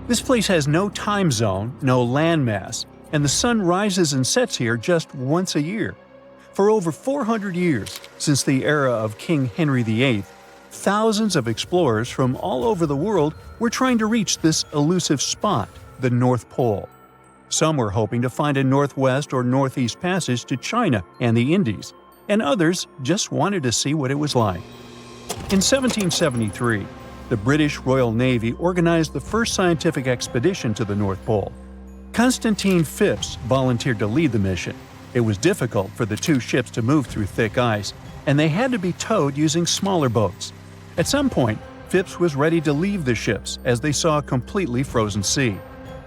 This place has no time zone, no landmass, and the sun rises and sets here just once a year. For over 400 years, since the era of King Henry VIII, thousands of explorers from all over the world were trying to reach this elusive spot, the North Pole. Some were hoping to find a northwest or northeast passage to China and the Indies, and others just wanted to see what it was like. In 1773, the British Royal Navy organized the first scientific expedition to the North Pole. Constantine Phipps volunteered to lead the mission. It was difficult for the two ships to move through thick ice, and they had to be towed using smaller boats. At some point, Phipps was ready to leave the ships as they saw a completely frozen sea.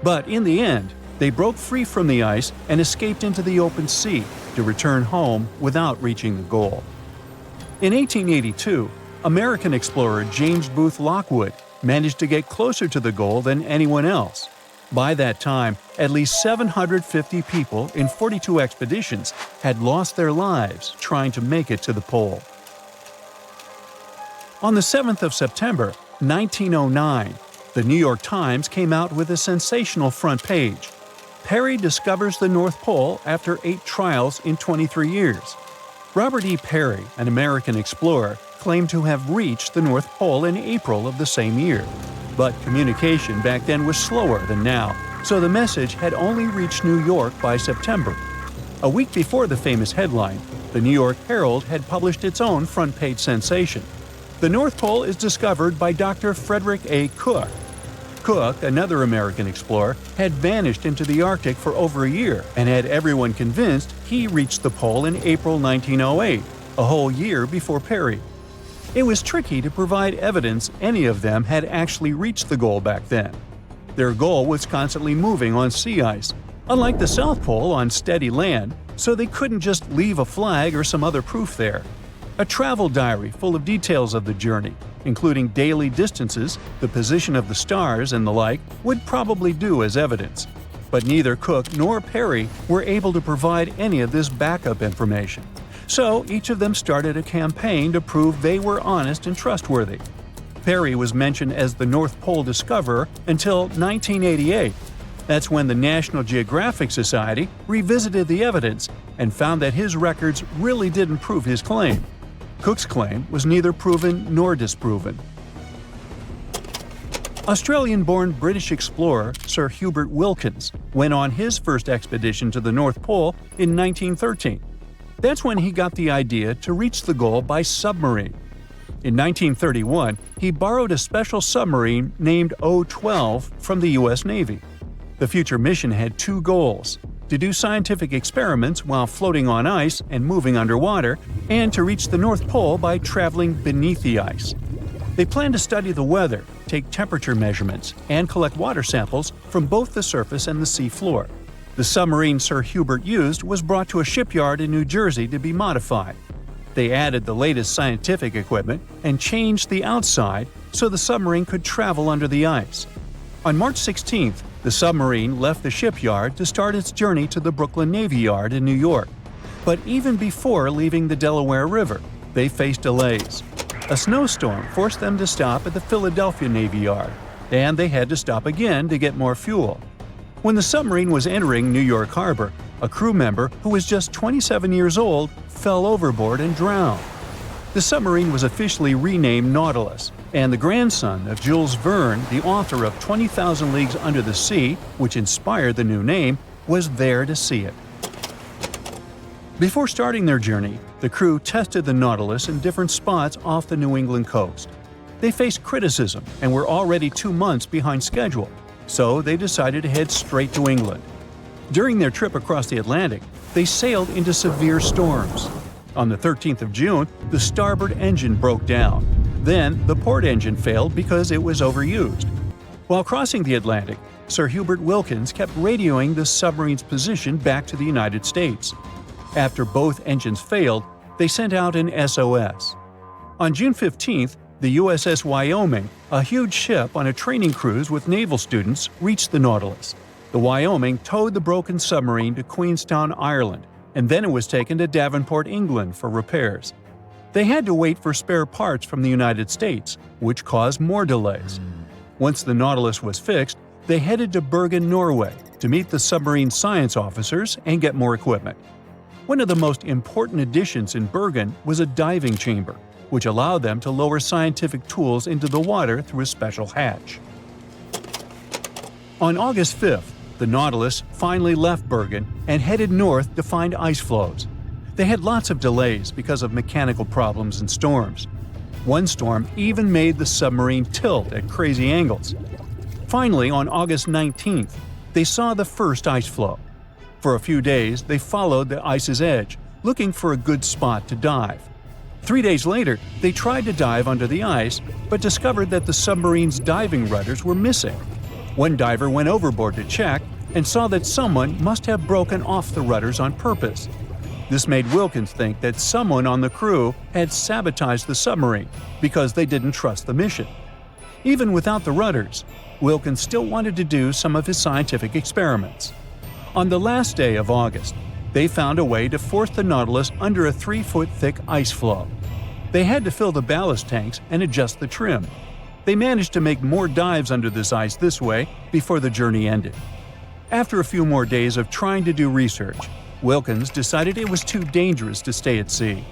But in the end, they broke free from the ice and escaped into the open sea to return home without reaching the goal. In 1882, American explorer James Booth Lockwood managed to get closer to the goal than anyone else. By that time, at least 750 people in 42 expeditions had lost their lives trying to make it to the pole. On the 7th of September, 1909, the New York Times came out with a sensational front page. Peary discovers the North Pole after 8 trials in 23 years. Robert E. Peary, an American explorer, claimed to have reached the North Pole in April of the same year. But communication back then was slower than now, so the message had only reached New York by September. A week before the famous headline, the New York Herald had published its own front-page sensation. The North Pole is discovered by Dr. Frederick A. Cook. Cook, another American explorer, had vanished into the Arctic for over a year and had everyone convinced he reached the pole in April 1908, a whole year before Peary. It was tricky to provide evidence any of them had actually reached the goal back then. Their goal was constantly moving on sea ice, unlike the South Pole on steady land, so they couldn't just leave a flag or some other proof there. A travel diary full of details of the journey, including daily distances, the position of the stars, and the like, would probably do as evidence. But neither Cook nor Peary were able to provide any of this backup information. So each of them started a campaign to prove they were honest and trustworthy. Peary was mentioned as the North Pole discoverer until 1988. That's when the National Geographic Society revisited the evidence and found that his records really didn't prove his claim. Cook's claim was neither proven nor disproven. Australian-born British explorer Sir Hubert Wilkins went on his first expedition to the North Pole in 1913. That's when he got the idea to reach the goal by submarine. In 1931, he borrowed a special submarine named O-12 from the U.S. Navy. The future mission had 2 goals: to do scientific experiments while floating on ice and moving underwater, and to reach the North Pole by traveling beneath the ice. They planned to study the weather, take temperature measurements, and collect water samples from both the surface and the sea floor. The submarine Sir Hubert used was brought to a shipyard in New Jersey to be modified. They added the latest scientific equipment and changed the outside so the submarine could travel under the ice. On March 16th, the submarine left the shipyard to start its journey to the Brooklyn Navy Yard in New York. But even before leaving the Delaware River, they faced delays. A snowstorm forced them to stop at the Philadelphia Navy Yard, and they had to stop again to get more fuel. When the submarine was entering New York Harbor, a crew member who was just 27 years old fell overboard and drowned. The submarine was officially renamed Nautilus, and the grandson of Jules Verne, the author of 20,000 Leagues Under the Sea, which inspired the new name, was there to see it. Before starting their journey, the crew tested the Nautilus in different spots off the New England coast. They faced criticism and were already 2 months behind schedule, so they decided to head straight to England. During their trip across the Atlantic, they sailed into severe storms. On the 13th of June, the starboard engine broke down. Then, the port engine failed because it was overused. While crossing the Atlantic, Sir Hubert Wilkins kept radioing the submarine's position back to the United States. After both engines failed, they sent out an SOS. On June 15th, the USS Wyoming, a huge ship on a training cruise with naval students, reached the Nautilus. The Wyoming towed the broken submarine to Queenstown, Ireland, and then it was taken to Davenport, England for repairs. They had to wait for spare parts from the United States, which caused more delays. Once the Nautilus was fixed, they headed to Bergen, Norway, to meet the submarine science officers and get more equipment. One of the most important additions in Bergen was a diving chamber, which allowed them to lower scientific tools into the water through a special hatch. On August 5th, the Nautilus finally left Bergen and headed north to find ice floes. They had lots of delays because of mechanical problems and storms. One storm even made the submarine tilt at crazy angles. Finally, on August 19th, they saw the first ice floe. For a few days, they followed the ice's edge, looking for a good spot to dive. 3 days later, they tried to dive under the ice, but discovered that the submarine's diving rudders were missing. One diver went overboard to check and saw that someone must have broken off the rudders on purpose. This made Wilkins think that someone on the crew had sabotaged the submarine because they didn't trust the mission. Even without the rudders, Wilkins still wanted to do some of his scientific experiments. On the last day of August, they found a way to force the Nautilus under a 3-foot-thick ice floe. They had to fill the ballast tanks and adjust the trim. They managed to make more dives under this ice this way before the journey ended. After a few more days of trying to do research, Wilkins decided it was too dangerous to stay at sea.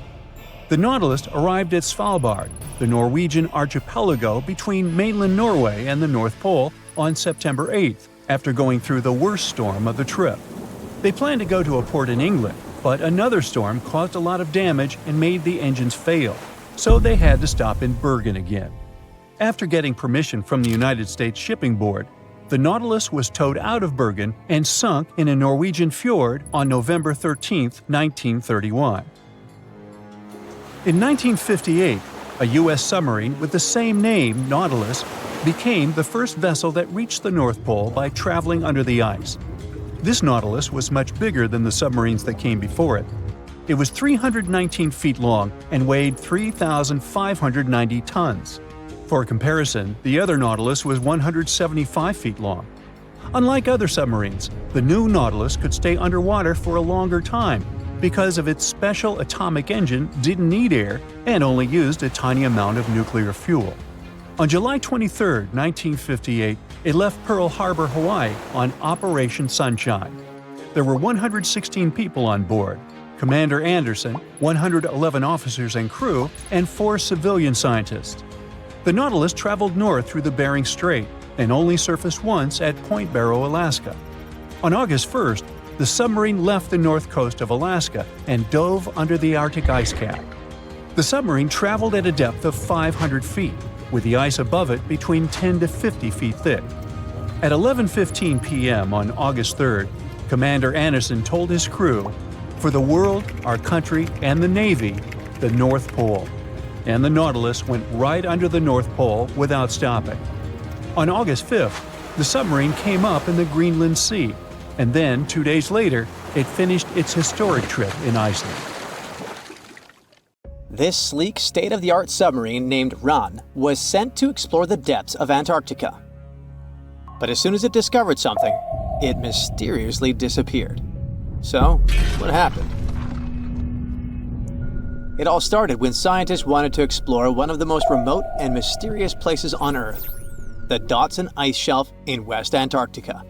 The Nautilus arrived at Svalbard, the Norwegian archipelago between mainland Norway and the North Pole, on September 8th, after going through the worst storm of the trip. They planned to go to a port in England, but another storm caused a lot of damage and made the engines fail, so they had to stop in Bergen again. After getting permission from the United States Shipping Board, the Nautilus was towed out of Bergen and sunk in a Norwegian fjord on November 13, 1931. In 1958, a U.S. submarine with the same name, Nautilus, became the first vessel that reached the North Pole by traveling under the ice. This Nautilus was much bigger than the submarines that came before it. It was 319 feet long and weighed 3,590 tons. For comparison, the other Nautilus was 175 feet long. Unlike other submarines, the new Nautilus could stay underwater for a longer time because of its special atomic engine didn't need air and only used a tiny amount of nuclear fuel. On July 23, 1958, it left Pearl Harbor, Hawaii on Operation Sunshine. There were 116 people on board: Commander Anderson, 111 officers and crew, and 4 civilian scientists. The Nautilus traveled north through the Bering Strait and only surfaced once at Point Barrow, Alaska. On August 1st, the submarine left the north coast of Alaska and dove under the Arctic ice cap. The submarine traveled at a depth of 500 feet, with the ice above it between 10 to 50 feet thick. At 11:15 p.m. on August 3rd, Commander Anderson told his crew, "For the world, our country, and the Navy, the North Pole." And the Nautilus went right under the North Pole without stopping. On August 5th, the submarine came up in the Greenland Sea, and then 2 days later, it finished its historic trip in Iceland. This sleek, state-of-the-art submarine named Ran was sent to explore the depths of Antarctica. But as soon as it discovered something, it mysteriously disappeared. So, what happened? It all started when scientists wanted to explore one of the most remote and mysterious places on Earth, the Dodson Ice Shelf in West Antarctica.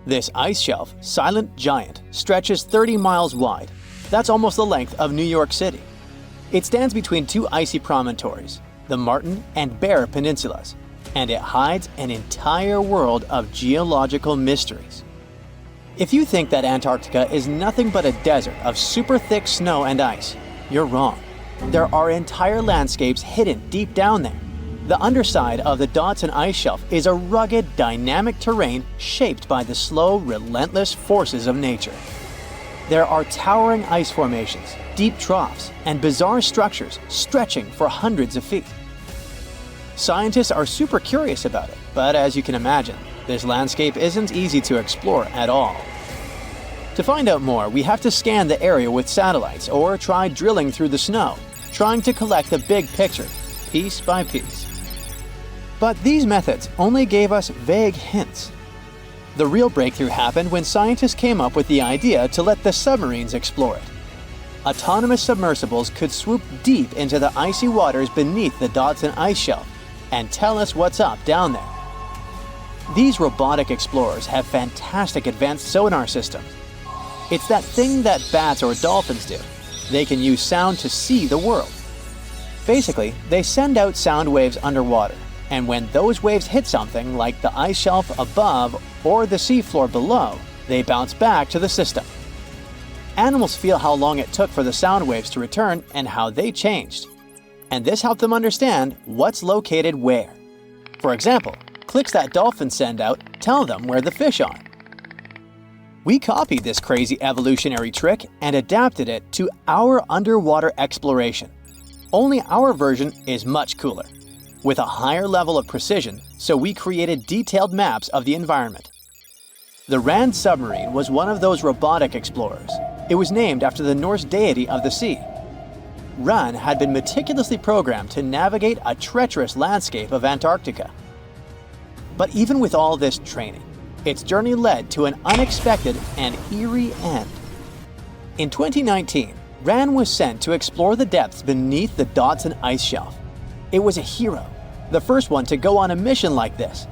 This ice shelf, silent giant, stretches 30 miles wide. That's almost the length of New York City. It stands between 2 icy promontories, the Martin and Bear Peninsulas, and it hides an entire world of geological mysteries. If you think that Antarctica is nothing but a desert of super thick snow and ice, you're wrong. There are entire landscapes hidden deep down there. The underside of the Dodson Ice Shelf is a rugged, dynamic terrain shaped by the slow, relentless forces of nature. There are towering ice formations, deep troughs, and bizarre structures stretching for hundreds of feet. Scientists are super curious about it, but as you can imagine, this landscape isn't easy to explore at all. To find out more, we have to scan the area with satellites or try drilling through the snow, trying to collect the big picture, piece by piece. But these methods only gave us vague hints. The real breakthrough happened when scientists came up with the idea to let the submarines explore it. Autonomous submersibles could swoop deep into the icy waters beneath the Dodson Ice Shelf and tell us what's up down there. These robotic explorers have fantastic advanced sonar systems. It's that thing that bats or dolphins do. They can use sound to see the world. Basically, they send out sound waves underwater, and when those waves hit something like the ice shelf above or the seafloor below, they bounce back to the system. Animals feel how long it took for the sound waves to return and how they changed. And this helped them understand what's located where. For example, clicks that dolphins send out tell them where the fish are. We copied this crazy evolutionary trick and adapted it to our underwater exploration. Only our version is much cooler, with a higher level of precision, so we created detailed maps of the environment. The Rand submarine was one of those robotic explorers. It was named after the Norse deity of the sea. Ran had been meticulously programmed to navigate a treacherous landscape of Antarctica. But even with all this training, its journey led to an unexpected and eerie end. In 2019, Ran was sent to explore the depths beneath the Dotson ice shelf. It was a hero, the first one to go on a mission like this.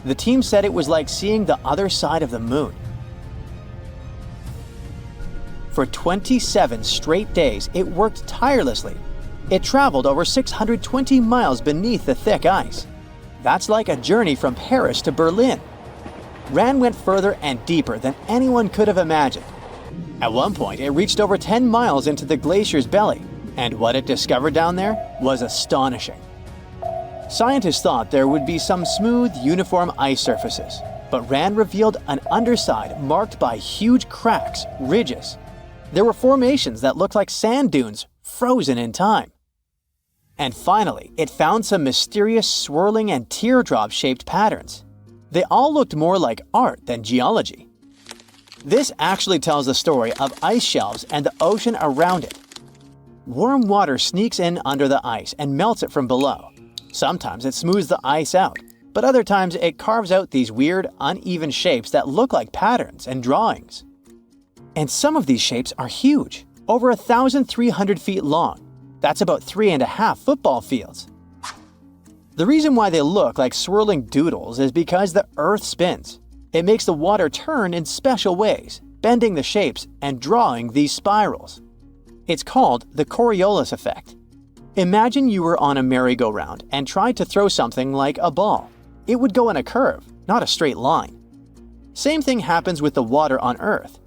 The team said it was like seeing the other side of the moon. For 27 straight days, it worked tirelessly. It traveled over 620 miles beneath the thick ice. That's like a journey from Paris to Berlin. Ran went further and deeper than anyone could have imagined. At one point, it reached over 10 miles into the glacier's belly, and what it discovered down there was astonishing. Scientists thought there would be some smooth, uniform ice surfaces, but Ran revealed an underside marked by huge cracks, ridges. There were formations that looked like sand dunes, frozen in time. And finally, it found some mysterious swirling and teardrop-shaped patterns. They all looked more like art than geology. This actually tells the story of ice shelves and the ocean around it. Warm water sneaks in under the ice and melts it from below. Sometimes it smooths the ice out, but other times it carves out these weird, uneven shapes that look like patterns and drawings. And some of these shapes are huge, over 1,300 feet long. That's about 3.5 football fields. The reason why they look like swirling doodles is because the Earth spins. It makes the water turn in special ways, bending the shapes and drawing these spirals. It's called the Coriolis effect. Imagine you were on a merry-go-round and tried to throw something like a ball. It would go in a curve, not a straight line. Same thing happens with the water on Earth.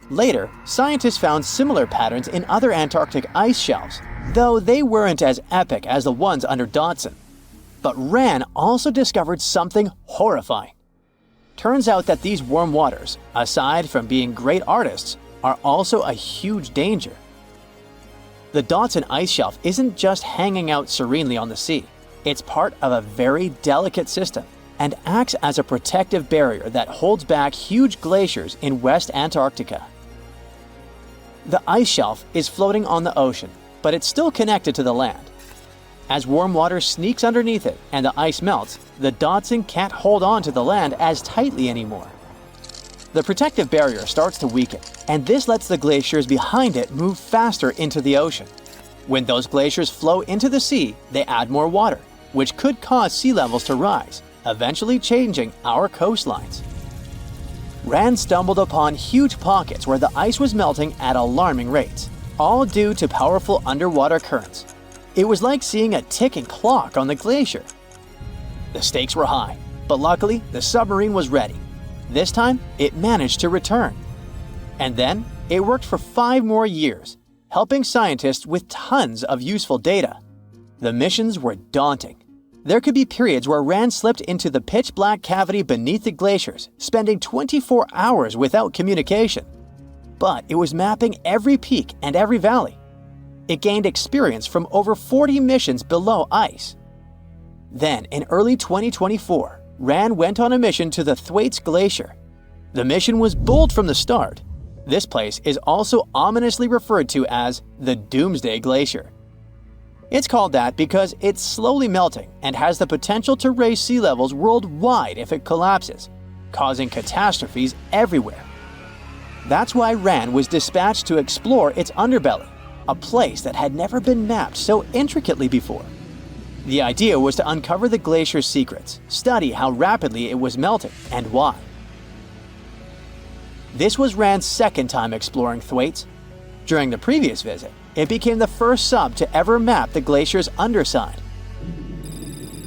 Later, scientists found similar patterns in other Antarctic ice shelves, though they weren't as epic as the ones under Dotson. But Ran also discovered something horrifying. Turns out that these warm waters, aside from being great artists, are also a huge danger. The Dotson ice shelf isn't just hanging out serenely on the sea. It's part of a very delicate system and acts as a protective barrier that holds back huge glaciers in West Antarctica. The ice shelf is floating on the ocean, but it's still connected to the land. As warm water sneaks underneath it and the ice melts, the Dotson can't hold on to the land as tightly anymore. The protective barrier starts to weaken, and this lets the glaciers behind it move faster into the ocean. When those glaciers flow into the sea, they add more water, which could cause sea levels to rise, eventually changing our coastlines. Rand stumbled upon huge pockets where the ice was melting at alarming rates, all due to powerful underwater currents. It was like seeing a ticking clock on the glacier. The stakes were high, but luckily the submarine was ready. This time, it managed to return. And then, it worked for 5 more years, helping scientists with tons of useful data. The missions were daunting. There could be periods where Rand slipped into the pitch-black cavity beneath the glaciers, spending 24 hours without communication. But it was mapping every peak and every valley. It gained experience from over 40 missions below ice. Then, in early 2024, Rand went on a mission to the Thwaites Glacier. The mission was bold from the start. This place is also ominously referred to as the Doomsday Glacier. It's called that because it's slowly melting and has the potential to raise sea levels worldwide if it collapses, causing catastrophes everywhere. That's why Rand was dispatched to explore its underbelly, a place that had never been mapped so intricately before. The idea was to uncover the glacier's secrets, study how rapidly it was melting and why. This was Rand's second time exploring Thwaites. During the previous visit, it became the first sub to ever map the glacier's underside.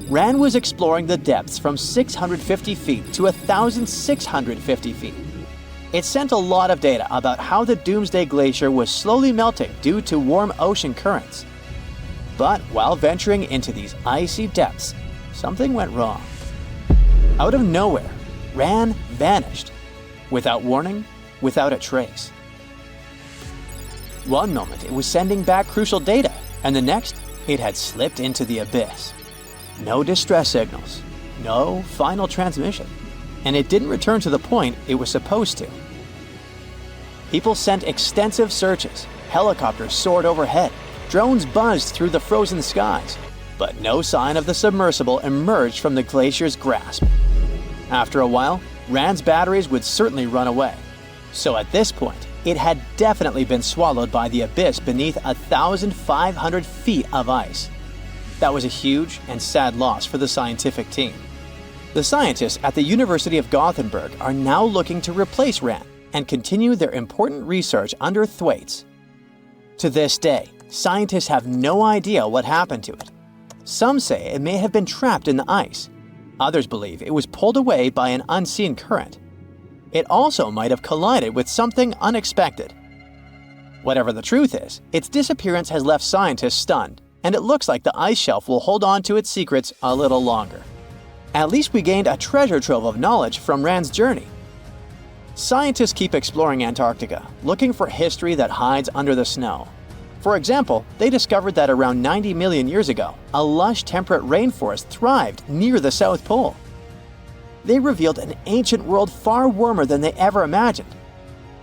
Rand was exploring the depths from 650 feet to 1,650 feet. It sent a lot of data about how the Doomsday Glacier was slowly melting due to warm ocean currents. But while venturing into these icy depths, something went wrong. Out of nowhere, Rand vanished. Without warning, without a trace. One moment it was sending back crucial data, and the next it had slipped into the abyss. No distress signals, no final transmission, and it didn't return to the point it was supposed to. People sent extensive searches, helicopters soared overhead, drones buzzed through the frozen skies, but no sign of the submersible emerged from the glacier's grasp. After a while, Rand's batteries would certainly run away. So at this point, it had definitely been swallowed by the abyss beneath 1,500 feet of ice. That was a huge and sad loss for the scientific team. The scientists at the University of Gothenburg are now looking to replace Rand and continue their important research under Thwaites. To this day, scientists have no idea what happened to it. Some say it may have been trapped in the ice. Others believe it was pulled away by an unseen current. It also might have collided with something unexpected. Whatever the truth is, its disappearance has left scientists stunned, and it looks like the ice shelf will hold on to its secrets a little longer. At least we gained a treasure trove of knowledge from Rand's journey. Scientists keep exploring Antarctica, looking for history that hides under the snow. For example, they discovered that around 90 million years ago, a lush temperate rainforest thrived near the South Pole. They revealed an ancient world far warmer than they ever imagined.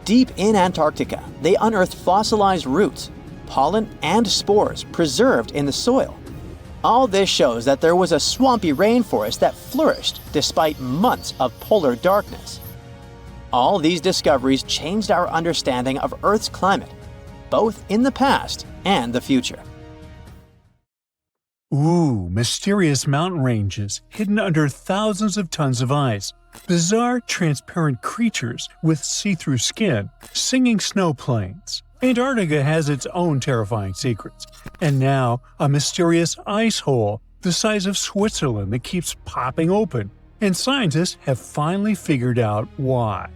Deep in Antarctica, they unearthed fossilized roots, pollen, and spores preserved in the soil. All this shows that there was a swampy rainforest that flourished despite months of polar darkness. All these discoveries changed our understanding of Earth's climate, both in the past and the future. Ooh, mysterious mountain ranges hidden under thousands of tons of ice. Bizarre, transparent creatures with see-through skin, singing snow plains. Antarctica has its own terrifying secrets. And now, a mysterious ice hole the size of Switzerland that keeps popping open. And scientists have finally figured out why.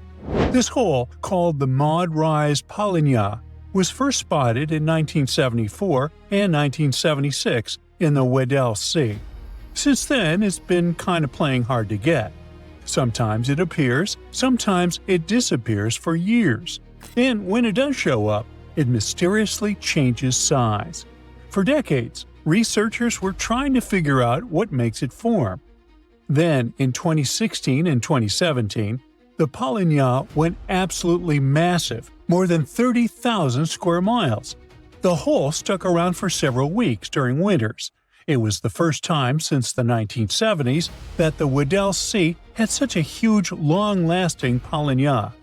This hole, called the Maud Rise Polynyas, was first spotted in 1974 and 1976 in the Weddell Sea. Since then, it's been kind of playing hard to get. Sometimes it appears, sometimes it disappears for years. And when it does show up, it mysteriously changes size. For decades, researchers were trying to figure out what makes it form. Then, in 2016 and 2017, the Polynyas went absolutely massive, more than 30,000 square miles. The hole stuck around for several weeks during winters. It was the first time since the 1970s that the Weddell Sea had such a huge, long-lasting Polynyas.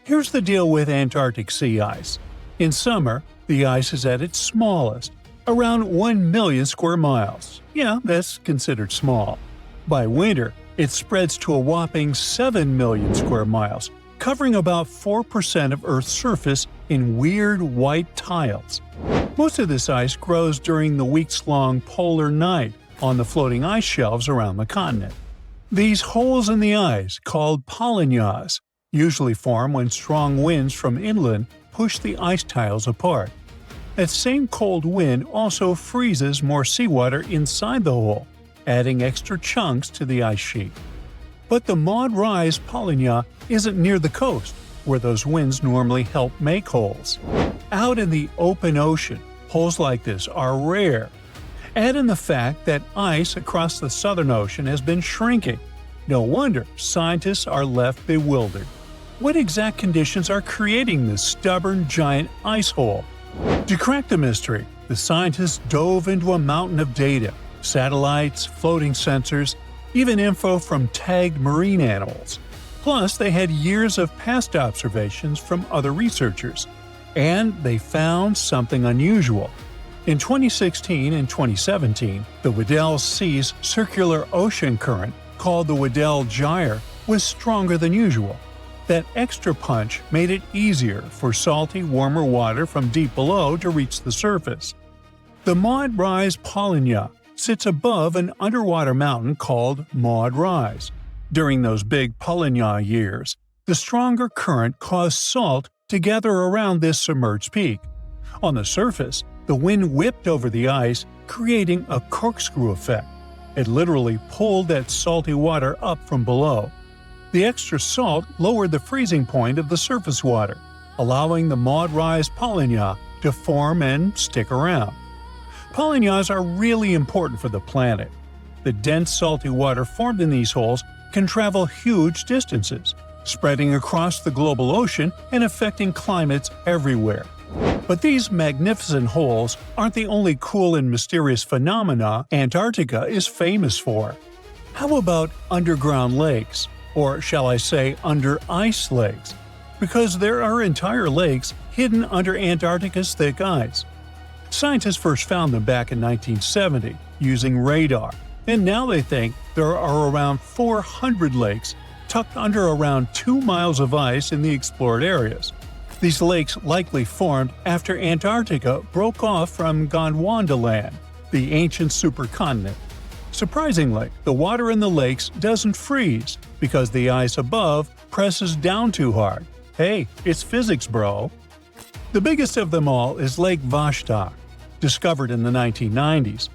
Here's the deal with Antarctic sea ice. In summer, the ice is at its smallest, around 1 million square miles. Yeah, that's considered small. By winter, it spreads to a whopping 7 million square miles, covering about 4% of Earth's surface in weird white tiles. Most of this ice grows during the weeks-long polar night on the floating ice shelves around the continent. These holes in the ice, called Polynyas, usually form when strong winds from inland push the ice tiles apart. That same cold wind also freezes more seawater inside the hole, adding extra chunks to the ice sheet. But the Maud Rise Polynyas isn't near the coast, where those winds normally help make holes. Out in the open ocean, holes like this are rare. Add in the fact that ice across the Southern Ocean has been shrinking. No wonder scientists are left bewildered. What exact conditions are creating this stubborn giant ice hole? To crack the mystery, the scientists dove into a mountain of data: satellites, floating sensors, even info from tagged marine animals. Plus, they had years of past observations from other researchers. And they found something unusual. In 2016 and 2017, the Weddell Sea's circular ocean current, called the Weddell Gyre, was stronger than usual. That extra punch made it easier for salty, warmer water from deep below to reach the surface. The Maud Rise Polynyas sits above an underwater mountain called Maud Rise. During those big Polynyas years, the stronger current caused salt to gather around this submerged peak. On the surface, the wind whipped over the ice, creating a corkscrew effect. It literally pulled that salty water up from below. The extra salt lowered the freezing point of the surface water, allowing the Maud Rise Polynyas to form and stick around. Polynyas are really important for the planet. The dense salty water formed in these holes can travel huge distances, spreading across the global ocean and affecting climates everywhere. But these magnificent holes aren't the only cool and mysterious phenomena Antarctica is famous for. How about underground lakes? Or shall I say under-ice lakes? Because there are entire lakes hidden under Antarctica's thick ice. Scientists first found them back in 1970 using radar, and now they think there are around 400 lakes tucked under around 2 miles of ice in the explored areas. These lakes likely formed after Antarctica broke off from Gondwanaland, the ancient supercontinent. Surprisingly, the water in the lakes doesn't freeze because the ice above presses down too hard. Hey, it's physics, bro! The biggest of them all is Lake Vostok, discovered in the 1990s.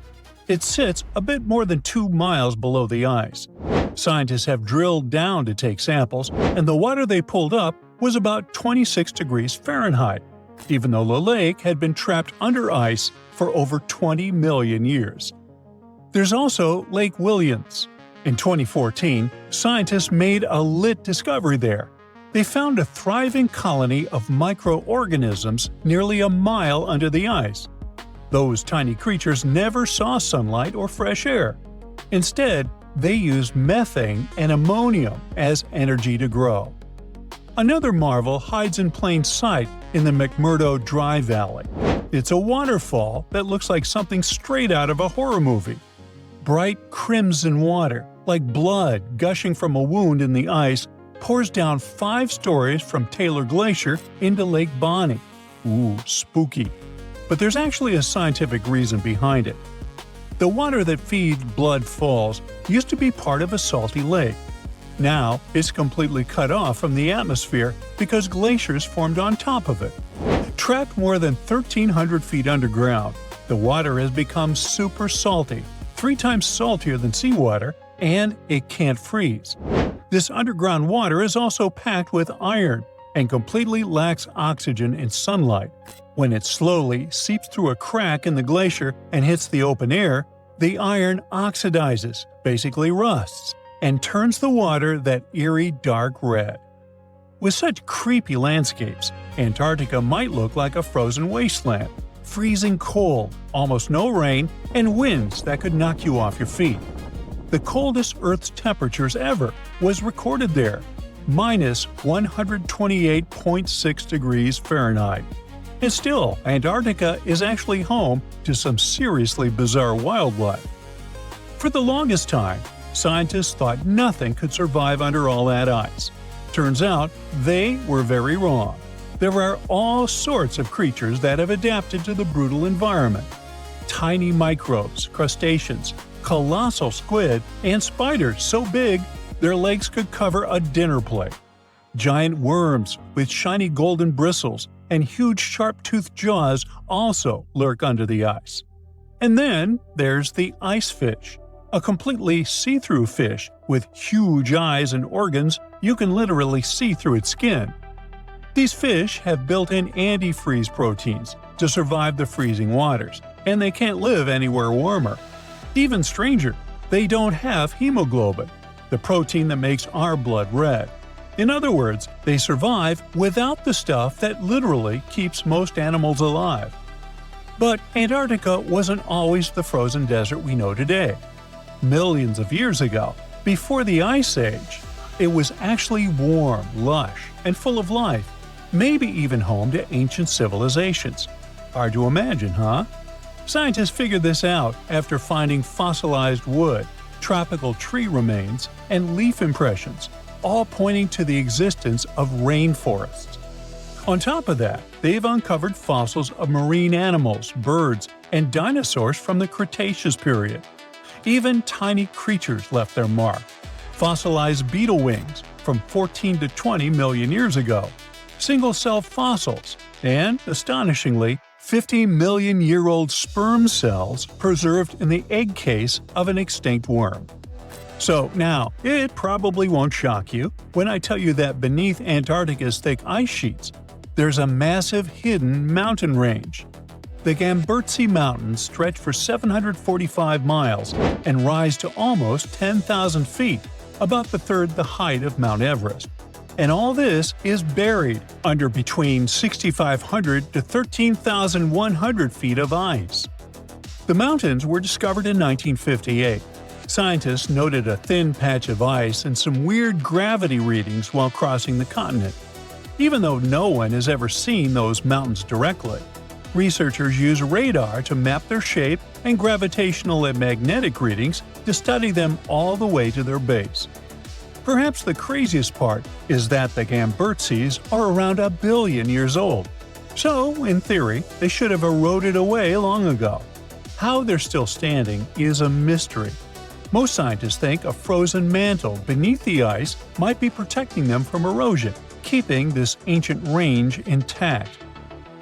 It sits a bit more than 2 miles below the ice. Scientists have drilled down to take samples, and the water they pulled up was about 26 degrees Fahrenheit, even though the lake had been trapped under ice for over 20 million years. There's also Lake Wilkins. In 2014, scientists made a lit discovery there. They found a thriving colony of microorganisms nearly a mile under the ice. Those tiny creatures never saw sunlight or fresh air. Instead, they used methane and ammonium as energy to grow. Another marvel hides in plain sight in the McMurdo Dry Valley. It's a waterfall that looks like something straight out of a horror movie. Bright crimson water, like blood gushing from a wound in the ice, pours down 5 stories from Taylor Glacier into Lake Bonny. Ooh, spooky. But there's actually a scientific reason behind it. The water that feeds Blood Falls used to be part of a salty lake. Now, it's completely cut off from the atmosphere because glaciers formed on top of it. Trapped more than 1,300 feet underground, the water has become super salty, 3 times saltier than seawater, and it can't freeze. This underground water is also packed with iron and completely lacks oxygen and sunlight. When it slowly seeps through a crack in the glacier and hits the open air, the iron oxidizes, basically rusts, and turns the water that eerie dark red. With such creepy landscapes, Antarctica might look like a frozen wasteland, freezing cold, almost no rain, and winds that could knock you off your feet. The coldest Earth's temperatures ever was recorded there, minus 128.6 degrees Fahrenheit. And still, Antarctica is actually home to some seriously bizarre wildlife. For the longest time, scientists thought nothing could survive under all that ice. Turns out, they were very wrong. There are all sorts of creatures that have adapted to the brutal environment. Tiny microbes, crustaceans, colossal squid, and spiders so big their legs could cover a dinner plate. Giant worms with shiny golden bristles and huge sharp-toothed jaws also lurk under the ice. And then there's the ice fish, a completely see-through fish with huge eyes and organs you can literally see through its skin. These fish have built-in antifreeze proteins to survive the freezing waters, and they can't live anywhere warmer. Even stranger, they don't have hemoglobin, the protein that makes our blood red. In other words, they survive without the stuff that literally keeps most animals alive. But Antarctica wasn't always the frozen desert we know today. Millions of years ago, before the Ice Age, it was actually warm, lush, and full of life, maybe even home to ancient civilizations. Hard to imagine, huh? Scientists figured this out after finding fossilized wood, tropical tree remains, and leaf impressions, all pointing to the existence of rainforests. On top of that, they've uncovered fossils of marine animals, birds, and dinosaurs from the Cretaceous period. Even tiny creatures left their mark. Fossilized beetle wings from 14 to 20 million years ago, single-cell fossils, and, astonishingly, 50-million-year-old sperm cells preserved in the egg case of an extinct worm. So now, it probably won't shock you when I tell you that beneath Antarctica's thick ice sheets, there's a massive hidden mountain range. The Gamburtsi Mountains stretch for 745 miles and rise to almost 10,000 feet, about the third the height of Mount Everest. And all this is buried under between 6,500 to 13,100 feet of ice. The mountains were discovered in 1958. Scientists noted a thin patch of ice and some weird gravity readings while crossing the continent. Even though no one has ever seen those mountains directly, researchers use radar to map their shape and gravitational and magnetic readings to study them all the way to their base. Perhaps the craziest part is that the Gamburtsis are around 1 billion years old. So, in theory, they should have eroded away long ago. How they're still standing is a mystery. Most scientists think a frozen mantle beneath the ice might be protecting them from erosion, keeping this ancient range intact.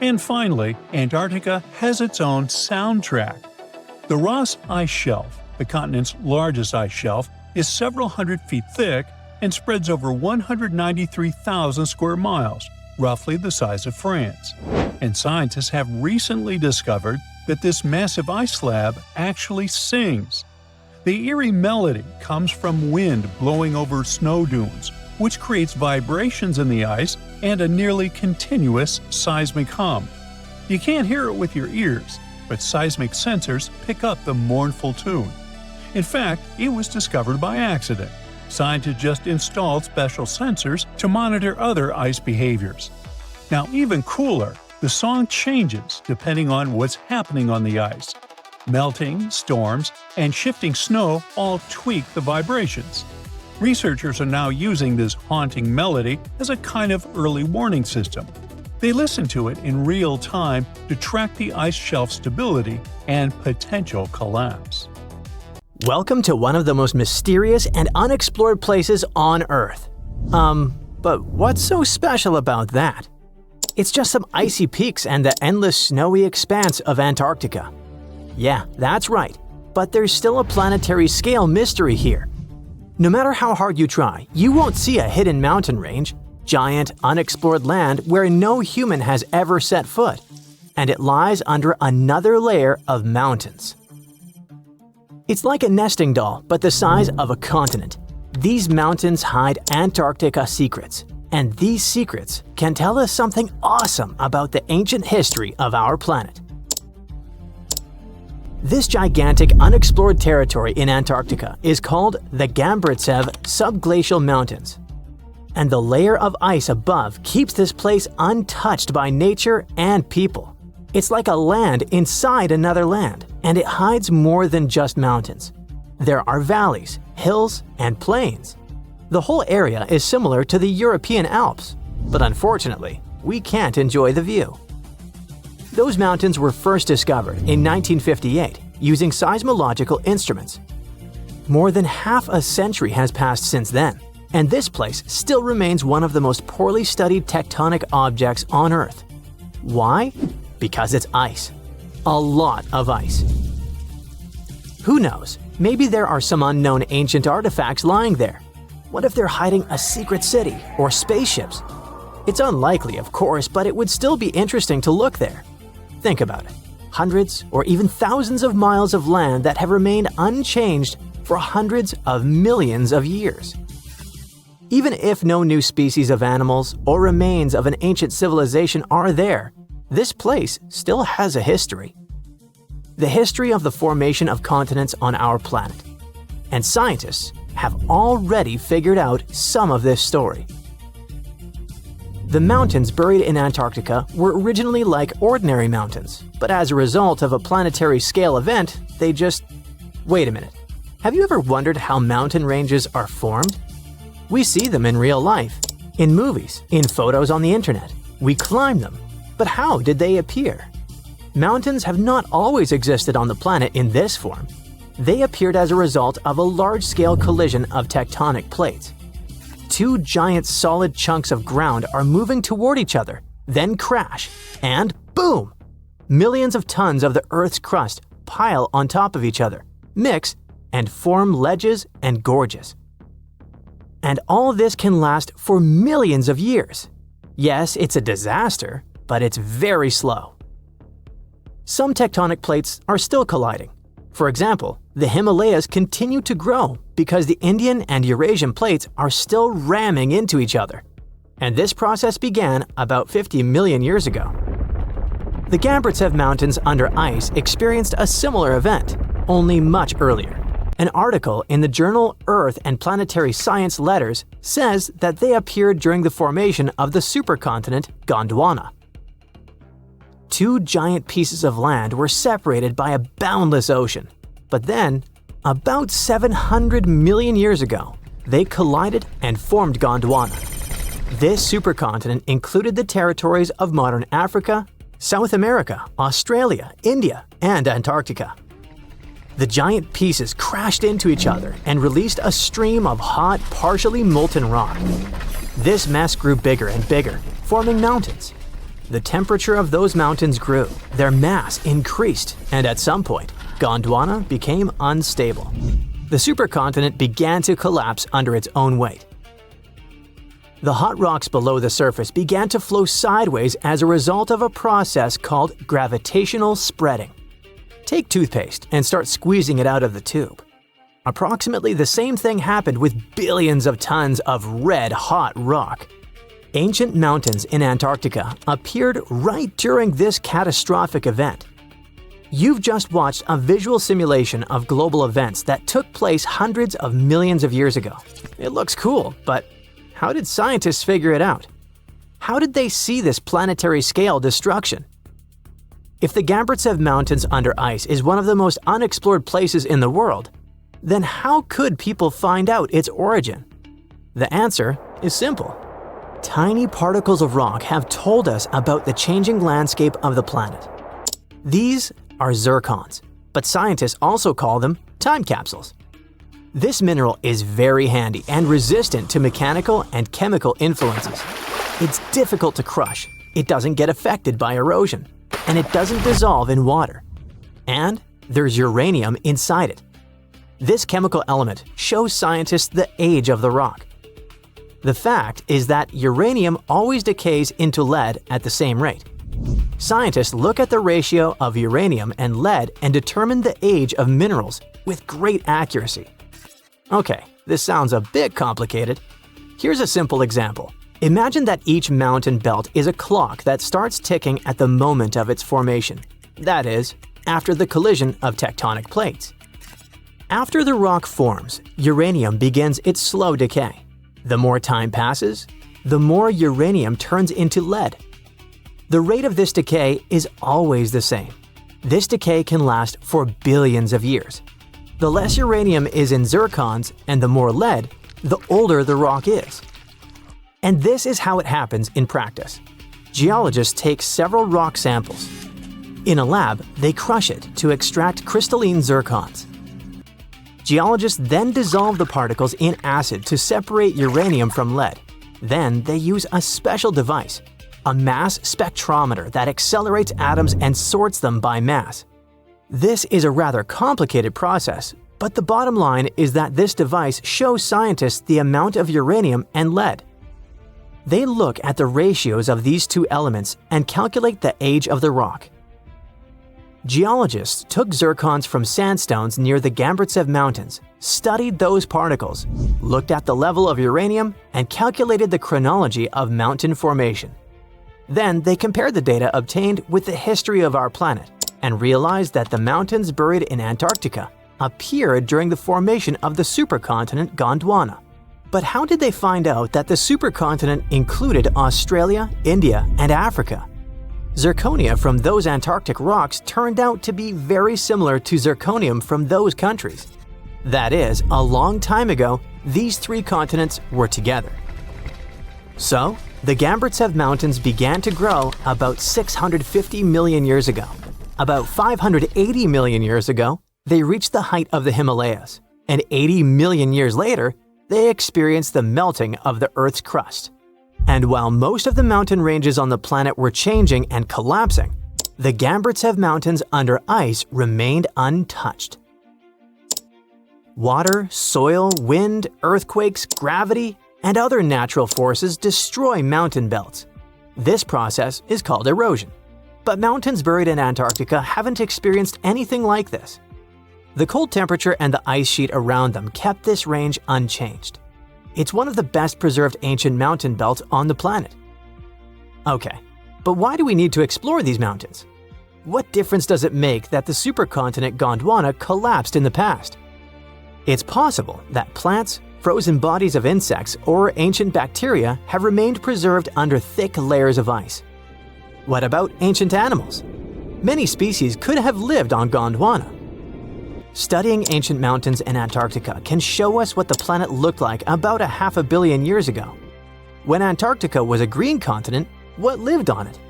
And finally, Antarctica has its own soundtrack. The Ross Ice Shelf, the continent's largest ice shelf, is several hundred feet thick and spreads over 193,000 square miles, roughly the size of France. And scientists have recently discovered that this massive ice slab actually sings. The eerie melody comes from wind blowing over snow dunes, which creates vibrations in the ice and a nearly continuous seismic hum. You can't hear it with your ears, but seismic sensors pick up the mournful tune. In fact, it was discovered by accident. Scientists just installed special sensors to monitor other ice behaviors. Now, even cooler, the song changes depending on what's happening on the ice. Melting, storms, and shifting snow all tweak the vibrations. Researchers are now using this haunting melody as a kind of early warning system. They listen to it in real time to track the ice shelf stability and potential collapse. Welcome to one of the most mysterious and unexplored places on Earth. But what's so special about that? It's just some icy peaks and the endless snowy expanse of Antarctica. Yeah, that's right, but there's still a planetary scale mystery here. No matter how hard you try, you won't see a hidden mountain range, giant, unexplored land where no human has ever set foot, and it lies under another layer of mountains. It's like a nesting doll, but the size of a continent. These mountains hide Antarctica secrets, and these secrets can tell us something awesome about the ancient history of our planet. This gigantic unexplored territory in Antarctica is called the Gamburtsev Subglacial Mountains. And the layer of ice above keeps this place untouched by nature and people. It's like a land inside another land, and it hides more than just mountains. There are valleys, hills, and plains. The whole area is similar to the European Alps, but unfortunately, we can't enjoy the view. Those mountains were first discovered in 1958 using seismological instruments. More than half a century has passed since then, and this place still remains one of the most poorly studied tectonic objects on Earth. Why? Because it's ice. A lot of ice. Who knows? Maybe there are some unknown ancient artifacts lying there. What if they're hiding a secret city or spaceships? It's unlikely, of course, but it would still be interesting to look there. Think about it. Hundreds or even thousands of miles of land that have remained unchanged for hundreds of millions of years. Even if no new species of animals or remains of an ancient civilization are there, this place still has a history. The history of the formation of continents on our planet. And scientists have already figured out some of this story. The mountains buried in Antarctica were originally like ordinary mountains, but as a result of a planetary scale event, they just… Wait a minute. Have you ever wondered how mountain ranges are formed? We see them in real life, in movies, in photos on the internet. We climb them. But how did they appear? Mountains have not always existed on the planet in this form. They appeared as a result of a large-scale collision of tectonic plates. Two giant solid chunks of ground are moving toward each other, then crash, and boom! Millions of tons of the Earth's crust pile on top of each other, mix, and form ledges and gorges. And all this can last for millions of years. Yes, it's a disaster, but it's very slow. Some tectonic plates are still colliding. For example, the Himalayas continue to grow because the Indian and Eurasian plates are still ramming into each other. And this process began about 50 million years ago. The Gambrintsev Mountains under ice experienced a similar event, only much earlier. An article in the journal Earth and Planetary Science Letters says that they appeared during the formation of the supercontinent Gondwana. Two giant pieces of land were separated by a boundless ocean. But then, about 700 million years ago, they collided and formed Gondwana. This supercontinent included the territories of modern Africa, South America, Australia, India, and Antarctica. The giant pieces crashed into each other and released a stream of hot, partially molten rock. This mess grew bigger and bigger, forming mountains. The temperature of those mountains grew, their mass increased, and at some point, Gondwana became unstable. The supercontinent began to collapse under its own weight. The hot rocks below the surface began to flow sideways as a result of a process called gravitational spreading. Take toothpaste and start squeezing it out of the tube. Approximately the same thing happened with billions of tons of red-hot rock. Ancient mountains in Antarctica appeared right during this catastrophic event. You've just watched a visual simulation of global events that took place hundreds of millions of years ago. It looks cool, but how did scientists figure it out? How did they see this planetary scale destruction? If the Gambrintsev Mountains under ice is one of the most unexplored places in the world, then how could people find out its origin? The answer is simple. Tiny particles of rock have told us about the changing landscape of the planet. These are zircons, but scientists also call them time capsules. This mineral is very handy and resistant to mechanical and chemical influences. It's difficult to crush, it doesn't get affected by erosion, and it doesn't dissolve in water. And there's uranium inside it. This chemical element shows scientists the age of the rock. The fact is that uranium always decays into lead at the same rate. Scientists look at the ratio of uranium and lead and determine the age of minerals with great accuracy. Okay, this sounds a bit complicated. Here's a simple example. Imagine that each mountain belt is a clock that starts ticking at the moment of its formation. That is, after the collision of tectonic plates. After the rock forms, uranium begins its slow decay. The more time passes, the more uranium turns into lead. The rate of this decay is always the same. This decay can last for billions of years. The less uranium is in zircons and the more lead, the older the rock is. And this is how it happens in practice. Geologists take several rock samples. In a lab, they crush it to extract crystalline zircons. Geologists then dissolve the particles in acid to separate uranium from lead. Then they use a special device, a mass spectrometer that accelerates atoms and sorts them by mass. This is a rather complicated process, but the bottom line is that this device shows scientists the amount of uranium and lead. They look at the ratios of these two elements and calculate the age of the rock. Geologists took zircons from sandstones near the Gambrintsev Mountains, studied those particles, looked at the level of uranium, and calculated the chronology of mountain formation. Then they compared the data obtained with the history of our planet and realized that the mountains buried in Antarctica appeared during the formation of the supercontinent Gondwana. But how did they find out that the supercontinent included Australia, India, and Africa? Zirconia from those Antarctic rocks turned out to be very similar to zirconium from those countries. That is, a long time ago, these three continents were together. So, the Gambrintshev Mountains began to grow about 650 million years ago. About 580 million years ago, they reached the height of the Himalayas, and 80 million years later, they experienced the melting of the Earth's crust. And while most of the mountain ranges on the planet were changing and collapsing, the Gambrintshev Mountains under ice remained untouched. Water, soil, wind, earthquakes, gravity, and other natural forces destroy mountain belts. This process is called erosion. But mountains buried in Antarctica haven't experienced anything like this. The cold temperature and the ice sheet around them kept this range unchanged. It's one of the best preserved ancient mountain belts on the planet. Okay, but why do we need to explore these mountains? What difference does it make that the supercontinent Gondwana collapsed in the past? It's possible that plants, frozen bodies of insects, or ancient bacteria have remained preserved under thick layers of ice. What about ancient animals? Many species could have lived on Gondwana. Studying ancient mountains in Antarctica can show us what the planet looked like about 500 million years ago. When Antarctica was a green continent, what lived on it?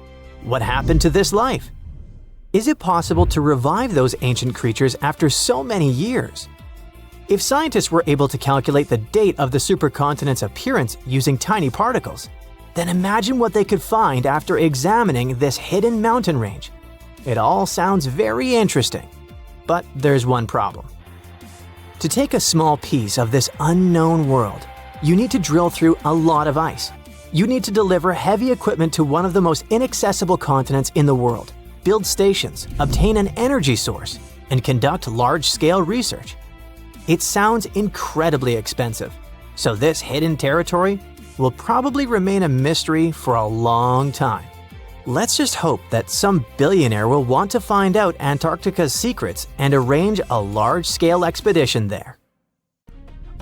What happened to this life? Is it possible to revive those ancient creatures after so many years? If scientists were able to calculate the date of the supercontinent's appearance using tiny particles, then imagine what they could find after examining this hidden mountain range. It all sounds very interesting. But there's one problem. To take a small piece of this unknown world, you need to drill through a lot of ice. You need to deliver heavy equipment to one of the most inaccessible continents in the world, build stations, obtain an energy source, and conduct large-scale research. It sounds incredibly expensive, so this hidden territory will probably remain a mystery for a long time. Let's just hope that some billionaire will want to find out Antarctica's secrets and arrange a large-scale expedition there.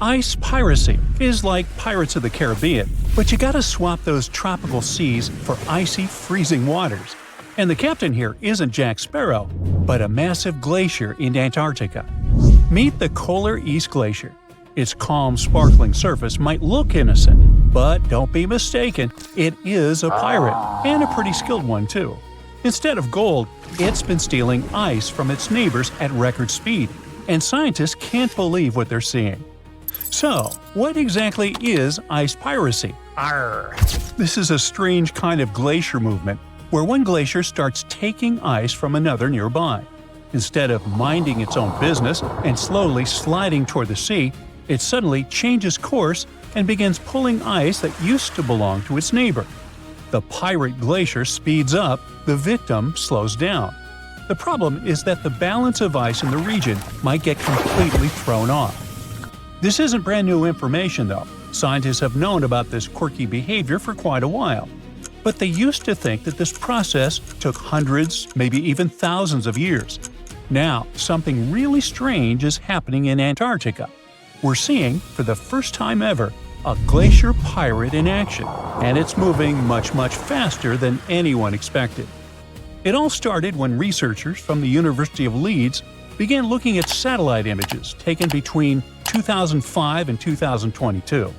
Ice piracy is like Pirates of the Caribbean, but you gotta swap those tropical seas for icy, freezing waters. And the captain here isn't Jack Sparrow, but a massive glacier in Antarctica. Meet the Kolar East Glacier. Its calm, sparkling surface might look innocent, but don't be mistaken, it is a pirate, and a pretty skilled one too. Instead of gold, it's been stealing ice from its neighbors at record speed, and scientists can't believe what they're seeing. So, what exactly is ice piracy? Arr! This is a strange kind of glacier movement, where one glacier starts taking ice from another nearby. Instead of minding its own business and slowly sliding toward the sea, it suddenly changes course and begins pulling ice that used to belong to its neighbor. The pirate glacier speeds up, the victim slows down. The problem is that the balance of ice in the region might get completely thrown off. This isn't brand new information though. Scientists have known about this quirky behavior for quite a while. But they used to think that this process took hundreds, maybe even thousands of years. Now, something really strange is happening in Antarctica. We're seeing, for the first time ever, a glacier pirate in action, and it's moving much faster than anyone expected. It all started when researchers from the University of Leeds began looking at satellite images taken between 2005 and 2022.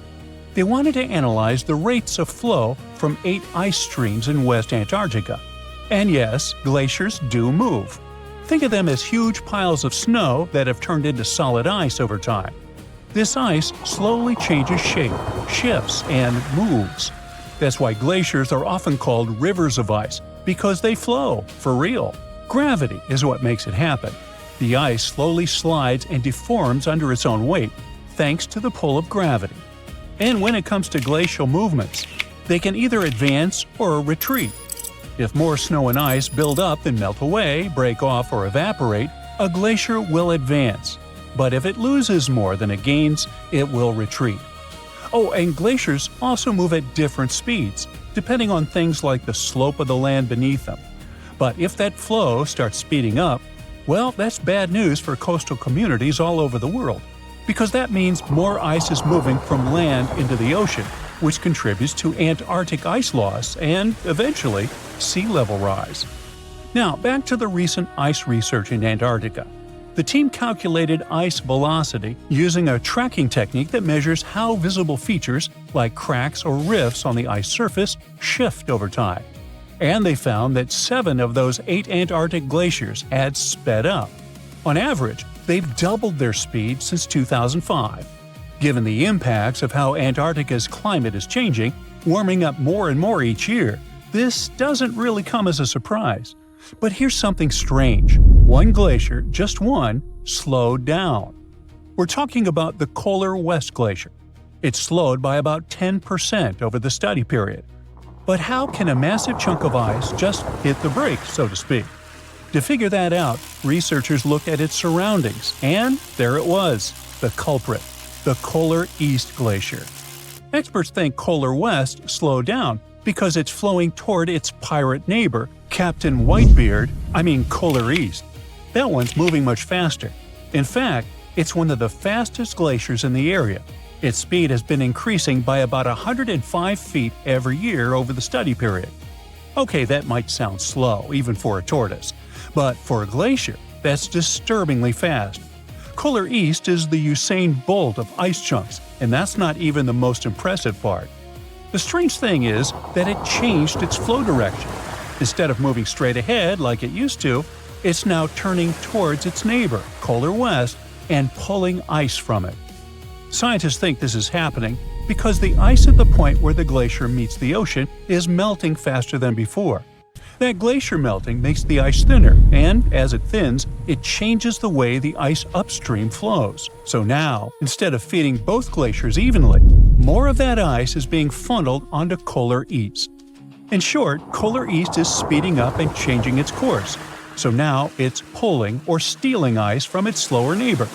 They wanted to analyze the rates of flow from 8 ice streams in West Antarctica. And yes, glaciers do move. Think of them as huge piles of snow that have turned into solid ice over time. This ice slowly changes shape, shifts, and moves. That's why glaciers are often called rivers of ice, because they flow, for real. Gravity is what makes it happen. The ice slowly slides and deforms under its own weight, thanks to the pull of gravity. And when it comes to glacial movements, they can either advance or retreat. If more snow and ice build up and melt away, break off, or evaporate, a glacier will advance. But if it loses more than it gains, it will retreat. Oh, and glaciers also move at different speeds, depending on things like the slope of the land beneath them. But if that flow starts speeding up, well, that's bad news for coastal communities all over the world. because that means more ice is moving from land into the ocean, which contributes to Antarctic ice loss and, eventually, sea level rise. Now, back to the recent ice research in Antarctica. The team calculated ice velocity using a tracking technique that measures how visible features, like cracks or rifts on the ice surface, shift over time. And they found that 7 of those 8 Antarctic glaciers had sped up. On average, they've doubled their speed since 2005. Given the impacts of how Antarctica's climate is changing, warming up more and more each year, this doesn't really come as a surprise. But here's something strange. One glacier, just one, slowed down. We're talking about the Polar West Glacier. It slowed by about 10% over the study period. But how can a massive chunk of ice just hit the brakes, so to speak? To figure that out, researchers looked at its surroundings, and there it was, the culprit, the Polar East Glacier. Experts think Polar West slowed down because it's flowing toward its pirate neighbor, Captain Whitebeard, Polar East. That one's moving much faster. In fact, it's one of the fastest glaciers in the area. Its speed has been increasing by about 105 feet every year over the study period. Okay, that might sound slow, even for a tortoise. But for a glacier, that's disturbingly fast. Polar East is the Usain Bolt of ice chunks, and that's not even the most impressive part. The strange thing is that it changed its flow direction. Instead of moving straight ahead like it used to, it's now turning towards its neighbor, Polar West, and pulling ice from it. Scientists think this is happening because the ice at the point where the glacier meets the ocean is melting faster than before. That glacier melting makes the ice thinner, and as it thins, it changes the way the ice upstream flows. So now, instead of feeding both glaciers evenly, more of that ice is being funneled onto Polar East. In short, Polar East is speeding up and changing its course. So now it's pulling or stealing ice from its slower neighbor.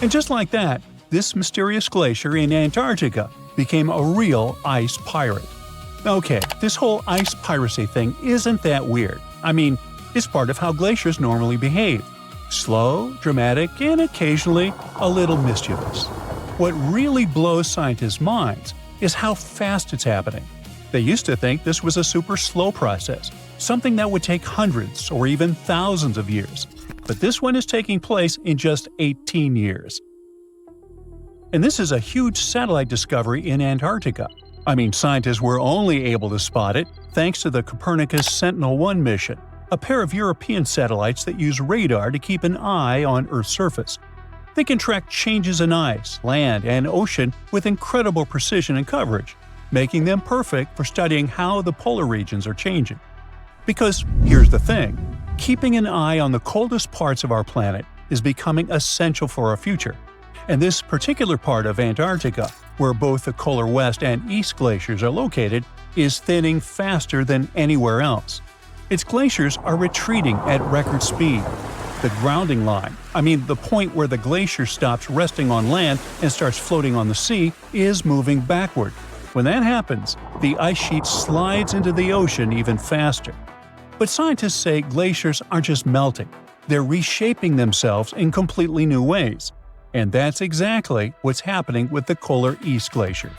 And just like that, this mysterious glacier in Antarctica became a real ice pirate. Okay, this whole ice piracy thing isn't that weird. It's part of how glaciers normally behave. Slow, dramatic, and occasionally a little mischievous. What really blows scientists' minds is how fast it's happening. They used to think this was a super slow process, something that would take hundreds or even thousands of years. But this one is taking place in just 18 years. And this is a huge satellite discovery in Antarctica. Scientists were only able to spot it thanks to the Copernicus Sentinel-1 mission, a pair of European satellites that use radar to keep an eye on Earth's surface. They can track changes in ice, land, and ocean with incredible precision and coverage, making them perfect for studying how the polar regions are changing. Because here's the thing, keeping an eye on the coldest parts of our planet is becoming essential for our future. And this particular part of Antarctica, where both the Polar West and East glaciers are located, is thinning faster than anywhere else. Its glaciers are retreating at record speed. The grounding line, the point where the glacier stops resting on land and starts floating on the sea, is moving backward. When that happens, the ice sheet slides into the ocean even faster. But scientists say glaciers aren't just melting, they're reshaping themselves in completely new ways. And that's exactly what's happening with the Polar East Glacier.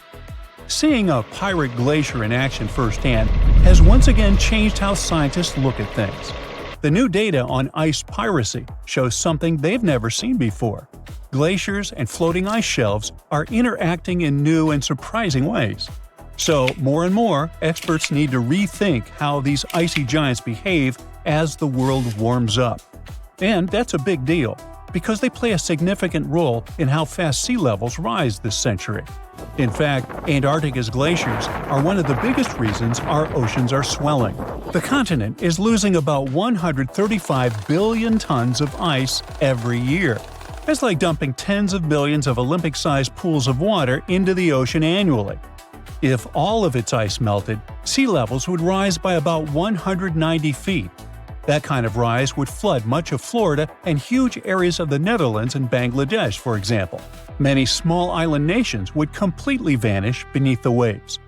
Seeing a pirate glacier in action firsthand has once again changed how scientists look at things. The new data on ice piracy shows something they've never seen before. Glaciers and floating ice shelves are interacting in new and surprising ways. So, more and more, experts need to rethink how these icy giants behave as the world warms up. And that's a big deal, because they play a significant role in how fast sea levels rise this century. In fact, Antarctica's glaciers are one of the biggest reasons our oceans are swelling. The continent is losing about 135 billion tons of ice every year. That's like dumping tens of billions of Olympic-sized pools of water into the ocean annually. If all of its ice melted, sea levels would rise by about 190 feet. That kind of rise would flood much of Florida and huge areas of the Netherlands and Bangladesh, for example. Many small island nations would completely vanish beneath the waves.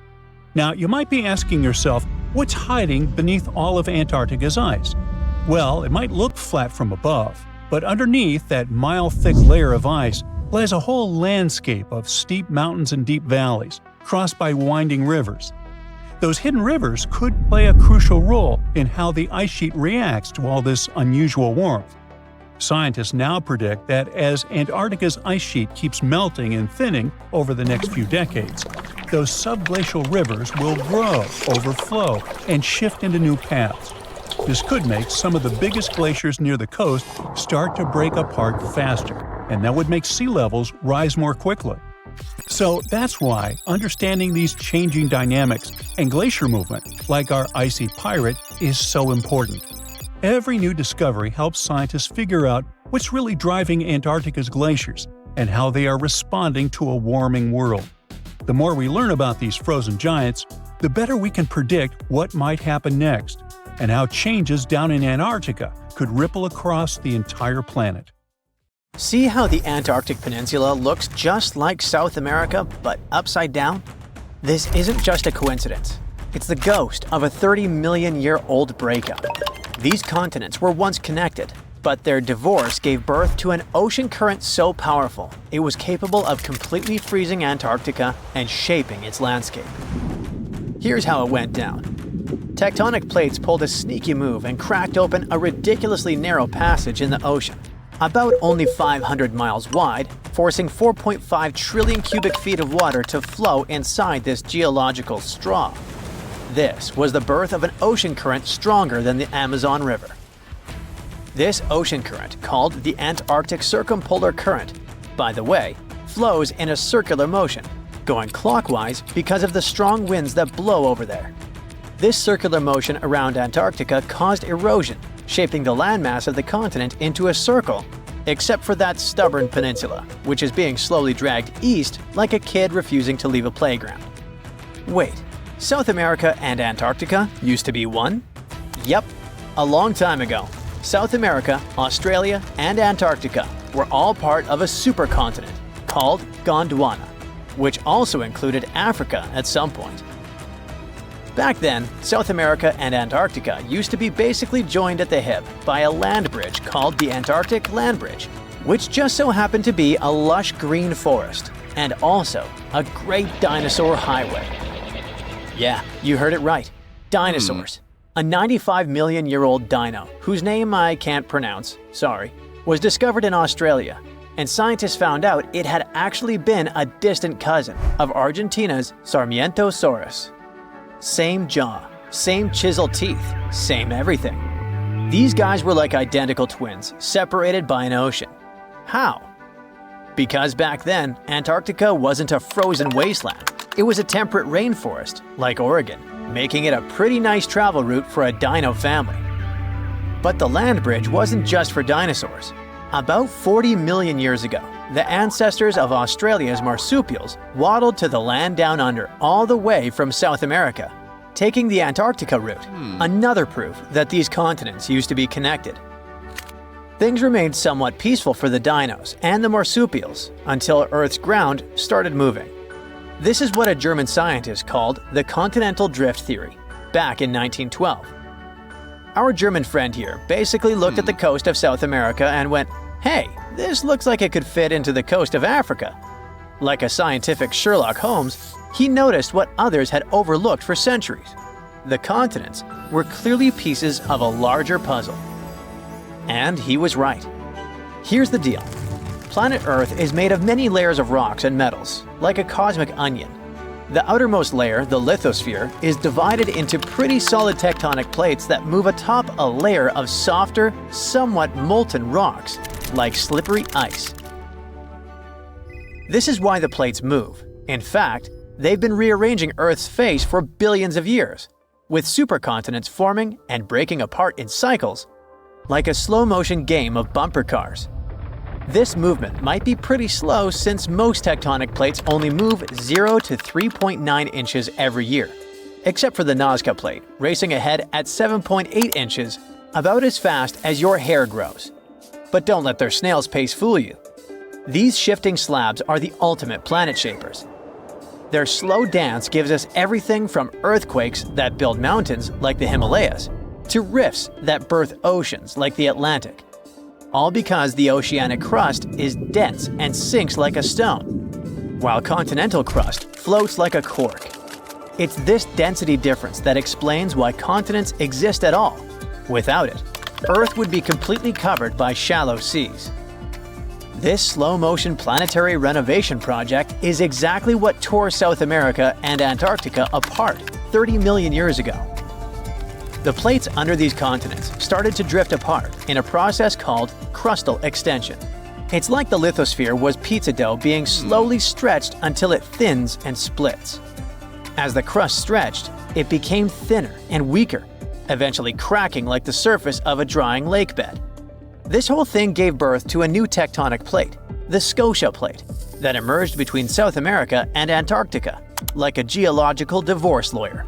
Now, you might be asking yourself, what's hiding beneath all of Antarctica's ice? Well, it might look flat from above, but underneath that mile-thick layer of ice, lies a whole landscape of steep mountains and deep valleys, crossed by winding rivers. Those hidden rivers could play a crucial role in how the ice sheet reacts to all this unusual warmth. Scientists now predict that as Antarctica's ice sheet keeps melting and thinning over the next few decades, those subglacial rivers will grow, overflow, and shift into new paths. This could make some of the biggest glaciers near the coast start to break apart faster, and that would make sea levels rise more quickly. So that's why understanding these changing dynamics and glacier movement, like our icy pirate, is so important. Every new discovery helps scientists figure out what's really driving Antarctica's glaciers and how they are responding to a warming world. The more we learn about these frozen giants, the better we can predict what might happen next, and how changes down in Antarctica could ripple across the entire planet. See how the Antarctic Peninsula looks just like South America, but upside down? This isn't just a coincidence. It's the ghost of a 30-million-year-old breakup. These continents were once connected, but their divorce gave birth to an ocean current so powerful it was capable of completely freezing Antarctica and shaping its landscape. Here's how it went down. Tectonic plates pulled a sneaky move and cracked open a ridiculously narrow passage in the ocean, about only 500 miles wide, forcing 4.5 trillion cubic feet of water to flow inside this geological straw. This was the birth of an ocean current stronger than the Amazon River. This ocean current, called the Antarctic Circumpolar Current, by the way, flows in a circular motion, going clockwise because of the strong winds that blow over there. This circular motion around Antarctica caused erosion, shaping the landmass of the continent into a circle, except for that stubborn peninsula, which is being slowly dragged east like a kid refusing to leave a playground. Wait, South America and Antarctica used to be one? Yep, a long time ago. South America, Australia, and Antarctica were all part of a supercontinent called Gondwana, which also included Africa at some point. Back then, South America and Antarctica used to be basically joined at the hip by a land bridge called the Antarctic Land Bridge, which just so happened to be a lush green forest and also a great dinosaur highway. Yeah, you heard it right. Dinosaurs. A 95-million-year-old dino, whose name I can't pronounce, sorry, was discovered in Australia, and scientists found out it had actually been a distant cousin of Argentina's Sarmientosaurus. Same jaw, same chiseled teeth, same everything. These guys were like identical twins, separated by an ocean. How? Because back then, Antarctica wasn't a frozen wasteland. It was a temperate rainforest, like Oregon, making it a pretty nice travel route for a dino family. But the land bridge wasn't just for dinosaurs. About 40 million years ago, the ancestors of Australia's marsupials waddled to the land down under all the way from South America, taking the Antarctica route, another proof that these continents used to be connected. Things remained somewhat peaceful for the dinos and the marsupials until Earth's ground started moving. This is what a German scientist called the Continental drift theory, back in 1912. Our German friend here basically looked at the coast of South America and went, "Hey, this looks like it could fit into the coast of Africa." Like a scientific Sherlock Holmes, he noticed what others had overlooked for centuries. The continents were clearly pieces of a larger puzzle. And he was right. Here's the deal. Planet Earth is made of many layers of rocks and metals, like a cosmic onion. The outermost layer, the lithosphere, is divided into pretty solid tectonic plates that move atop a layer of softer, somewhat molten rocks, like slippery ice. This is why the plates move. In fact, they've been rearranging Earth's face for billions of years, with supercontinents forming and breaking apart in cycles, like a slow-motion game of bumper cars. This movement might be pretty slow since most tectonic plates only move 0 to 3.9 inches every year, except for the Nazca plate, racing ahead at 7.8 inches, about as fast as your hair grows. But don't let their snail's pace fool you. These shifting slabs are the ultimate planet shapers. Their slow dance gives us everything from earthquakes that build mountains like the Himalayas, to rifts that birth oceans like the Atlantic. all because the oceanic crust is dense and sinks like a stone, while continental crust floats like a cork. It's this density difference that explains why continents exist at all. Without it, Earth would be completely covered by shallow seas. This slow-motion planetary renovation project is exactly what tore South America and Antarctica apart 30 million years ago. The plates under these continents started to drift apart in a process called crustal extension. It's like the lithosphere was pizza dough being slowly stretched until it thins and splits. As the crust stretched, it became thinner and weaker, eventually cracking like the surface of a drying lake bed. This whole thing gave birth to a new tectonic plate, the Scotia Plate, that emerged between South America and Antarctica, like a geological divorce lawyer.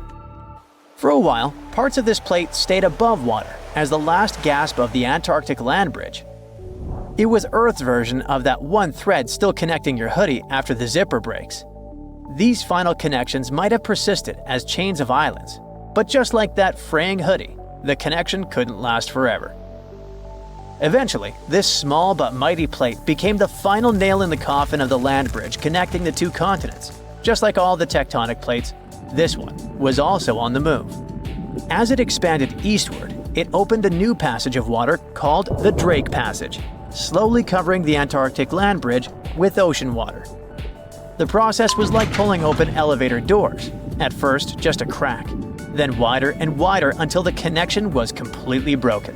For a while, parts of this plate stayed above water as the last gasp of the Antarctic land bridge. It was Earth's version of that one thread still connecting your hoodie after the zipper breaks. These final connections might have persisted as chains of islands, but just like that fraying hoodie, the connection couldn't last forever. Eventually, this small but mighty plate became the final nail in the coffin of the land bridge connecting the two continents. Just like all the tectonic plates, this one was also on the move. As it expanded eastward, it opened a new passage of water called the Drake Passage, slowly covering the Antarctic land bridge with ocean water. The process was like pulling open elevator doors. At first, just a crack, then wider and wider until the connection was completely broken.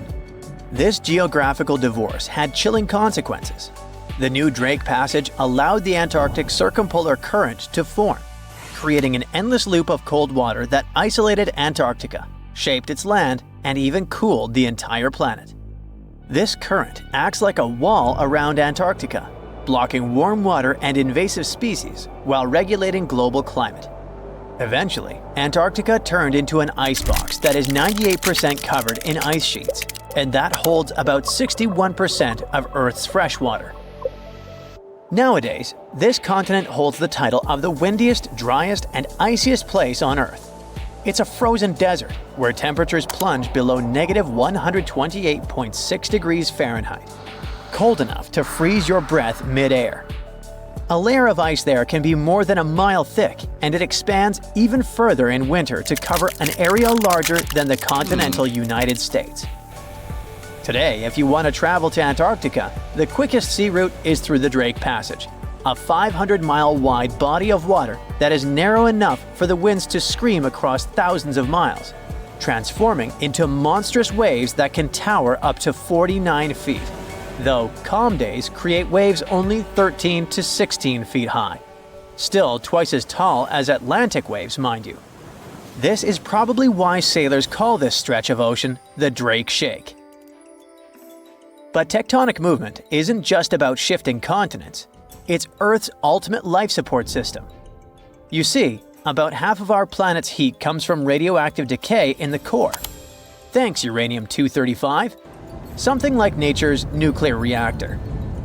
This geographical divorce had chilling consequences. The new Drake Passage allowed the Antarctic circumpolar current to form, creating an endless loop of cold water that isolated Antarctica, shaped its land, and even cooled the entire planet. This current acts like a wall around Antarctica, blocking warm water and invasive species while regulating global climate. Eventually, Antarctica turned into an icebox that is 98% covered in ice sheets, and that holds about 61% of Earth's fresh water. Nowadays, this continent holds the title of the windiest, driest, and iciest place on Earth. It's a frozen desert where temperatures plunge below -128.6 degrees Fahrenheit, cold enough to freeze your breath mid-air. A layer of ice there can be more than a mile thick, and it expands even further in winter to cover an area larger than the continental United States. Today, if you want to travel to Antarctica, the quickest sea route is through the Drake Passage, a 500-mile-wide body of water that is narrow enough for the winds to scream across thousands of miles, transforming into monstrous waves that can tower up to 49 feet, though calm days create waves only 13 to 16 feet high. Still twice as tall as Atlantic waves, mind you. This is probably why sailors call this stretch of ocean the Drake Shake. But tectonic movement isn't just about shifting continents. It's Earth's ultimate life support system. You see, about half of our planet's heat comes from radioactive decay in the core. Thanks, uranium-235. Something like nature's nuclear reactor.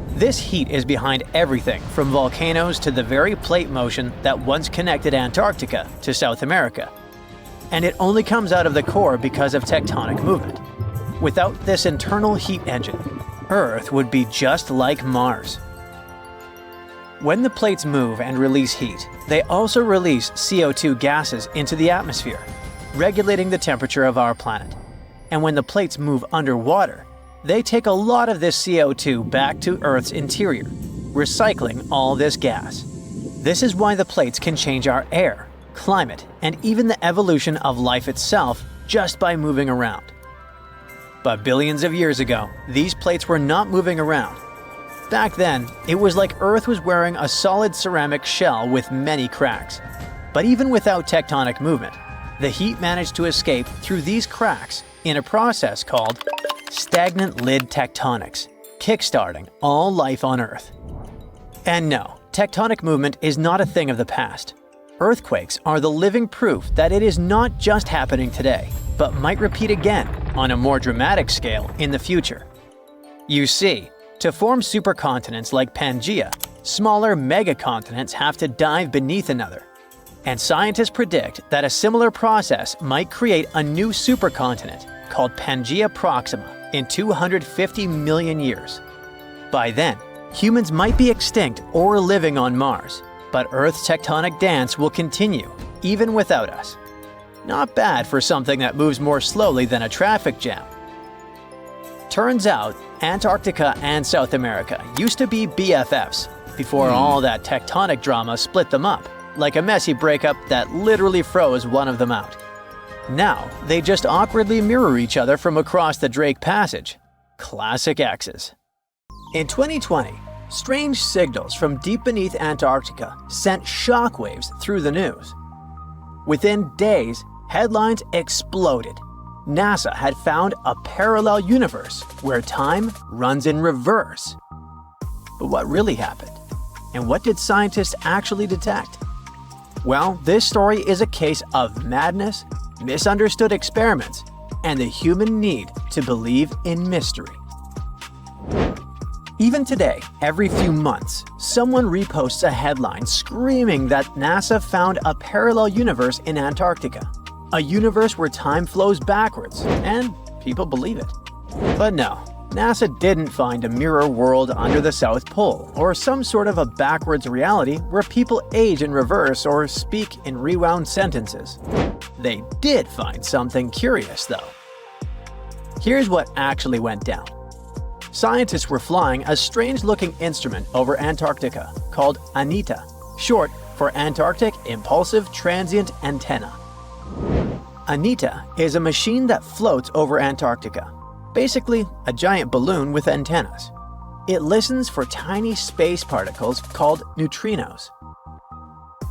This heat is behind everything from volcanoes to the very plate motion that once connected Antarctica to South America. And it only comes out of the core because of tectonic movement. Without this internal heat engine, Earth would be just like Mars. When the plates move and release heat, they also release CO2 gases into the atmosphere, regulating the temperature of our planet. And when the plates move underwater, they take a lot of this CO2 back to Earth's interior, recycling all this gas. This is why the plates can change our air, climate, and even the evolution of life itself just by moving around. But billions of years ago, these plates were not moving around. Back then, it was like Earth was wearing a solid ceramic shell with many cracks. But even without tectonic movement, the heat managed to escape through these cracks in a process called stagnant lid tectonics, kickstarting all life on Earth. And no, tectonic movement is not a thing of the past. Earthquakes are the living proof that it is not just happening today, but might repeat again on a more dramatic scale in the future. You see, to form supercontinents like Pangaea, smaller megacontinents have to dive beneath another. And scientists predict that a similar process might create a new supercontinent called Pangaea Proxima, in 250 million years. By then, humans might be extinct or living on Mars, but Earth's tectonic dance will continue, even without us. Not bad for something that moves more slowly than a traffic jam. Turns out, Antarctica and South America used to be BFFs before all that tectonic drama split them up, like a messy breakup that literally froze one of them out. Now, they just awkwardly mirror each other from across the Drake Passage. Classic exes. In 2020, strange signals from deep beneath Antarctica sent shockwaves through the news. Within days, headlines exploded. NASA had found a parallel universe where time runs in reverse. But what really happened? And what did scientists actually detect? Well, this story is a case of madness, misunderstood experiments, and the human need to believe in mystery. Even today, every few months, someone reposts a headline screaming that NASA found a parallel universe in Antarctica. A universe where time flows backwards, and people believe it. But no, NASA didn't find a mirror world under the South Pole, or some sort of a backwards reality where people age in reverse or speak in rewound sentences. They did find something curious, though. Here's what actually went down. Scientists were flying a strange-looking instrument over Antarctica called ANITA, short for Antarctic Impulsive Transient Antenna. ANITA is a machine that floats over Antarctica, basically a giant balloon with antennas. It listens for tiny space particles called neutrinos.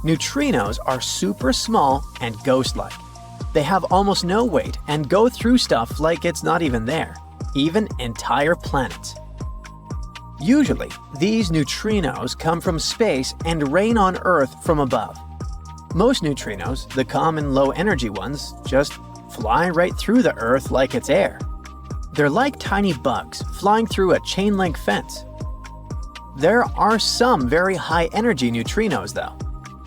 Neutrinos are super small and ghost-like. They have almost no weight and go through stuff like it's not even there, even entire planets. Usually, these neutrinos come from space and rain on Earth from above. Most neutrinos, the common low-energy ones, just fly right through the Earth like it's air. They're like tiny bugs flying through a chain-link fence. There are some very high-energy neutrinos, though.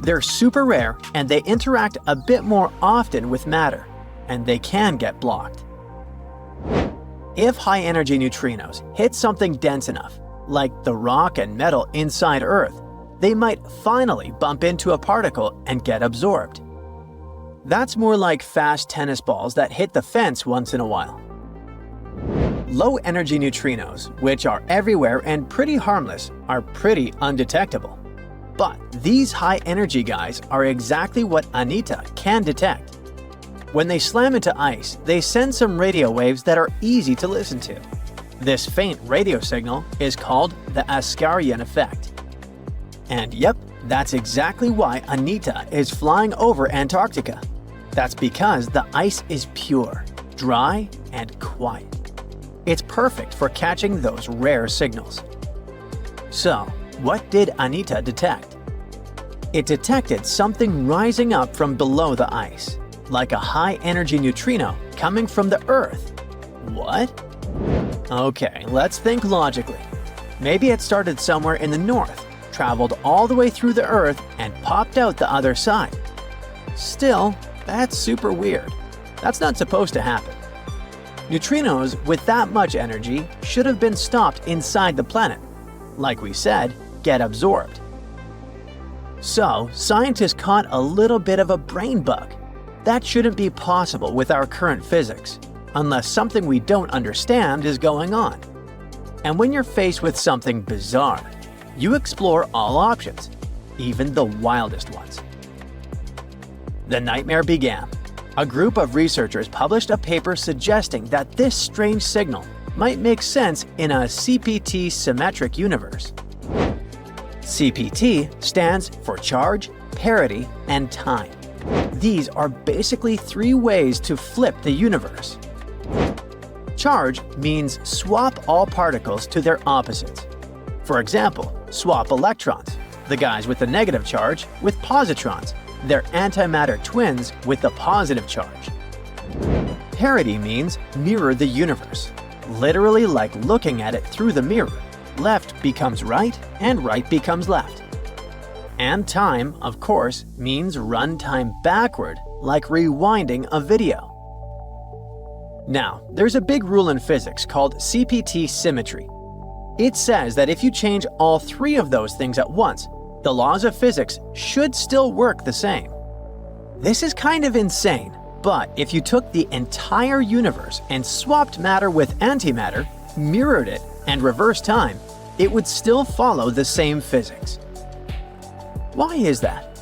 They're super rare and they interact a bit more often with matter, and they can get blocked. If high-energy neutrinos hit something dense enough, like the rock and metal inside Earth, they might finally bump into a particle and get absorbed. That's more like fast tennis balls that hit the fence once in a while. Low-energy neutrinos, which are everywhere and pretty harmless, are pretty undetectable. But these high-energy guys are exactly what ANITA can detect. When they slam into ice, they send some radio waves that are easy to listen to. This faint radio signal is called the Ascarian effect. And yep, that's exactly why ANITA is flying over Antarctica. That's because the ice is pure, dry, and quiet. It's perfect for catching those rare signals. So, what did ANITA detect? It detected something rising up from below the ice, like a high-energy neutrino coming from the Earth. What? Okay, let's think logically. Maybe it started somewhere in the north, traveled all the way through the Earth, and popped out the other side. Still, that's super weird. That's not supposed to happen. Neutrinos with that much energy should have been stopped inside the planet. Like we said, get absorbed. So, scientists caught a little bit of a brain bug. That shouldn't be possible with our current physics, unless something we don't understand is going on. And when you're faced with something bizarre, you explore all options, even the wildest ones. The nightmare began. A group of researchers published a paper suggesting that this strange signal might make sense in a CPT symmetric universe. CPT stands for charge, parity, and time. These are basically three ways to flip the universe. Charge means swap all particles to their opposites. For example, swap electrons, the guys with the negative charge, with positrons, their antimatter twins with the positive charge. Parity means mirror the universe, literally like looking at it through the mirror. Left becomes right and right becomes left. And time, of course, means run time backward, like rewinding a video. Now, there's a big rule in physics called CPT symmetry. It says that if you change all three of those things at once, the laws of physics should still work the same. This is kind of insane, but if you took the entire universe and swapped matter with antimatter, mirrored it, and reversed time, it would still follow the same physics. Why is that?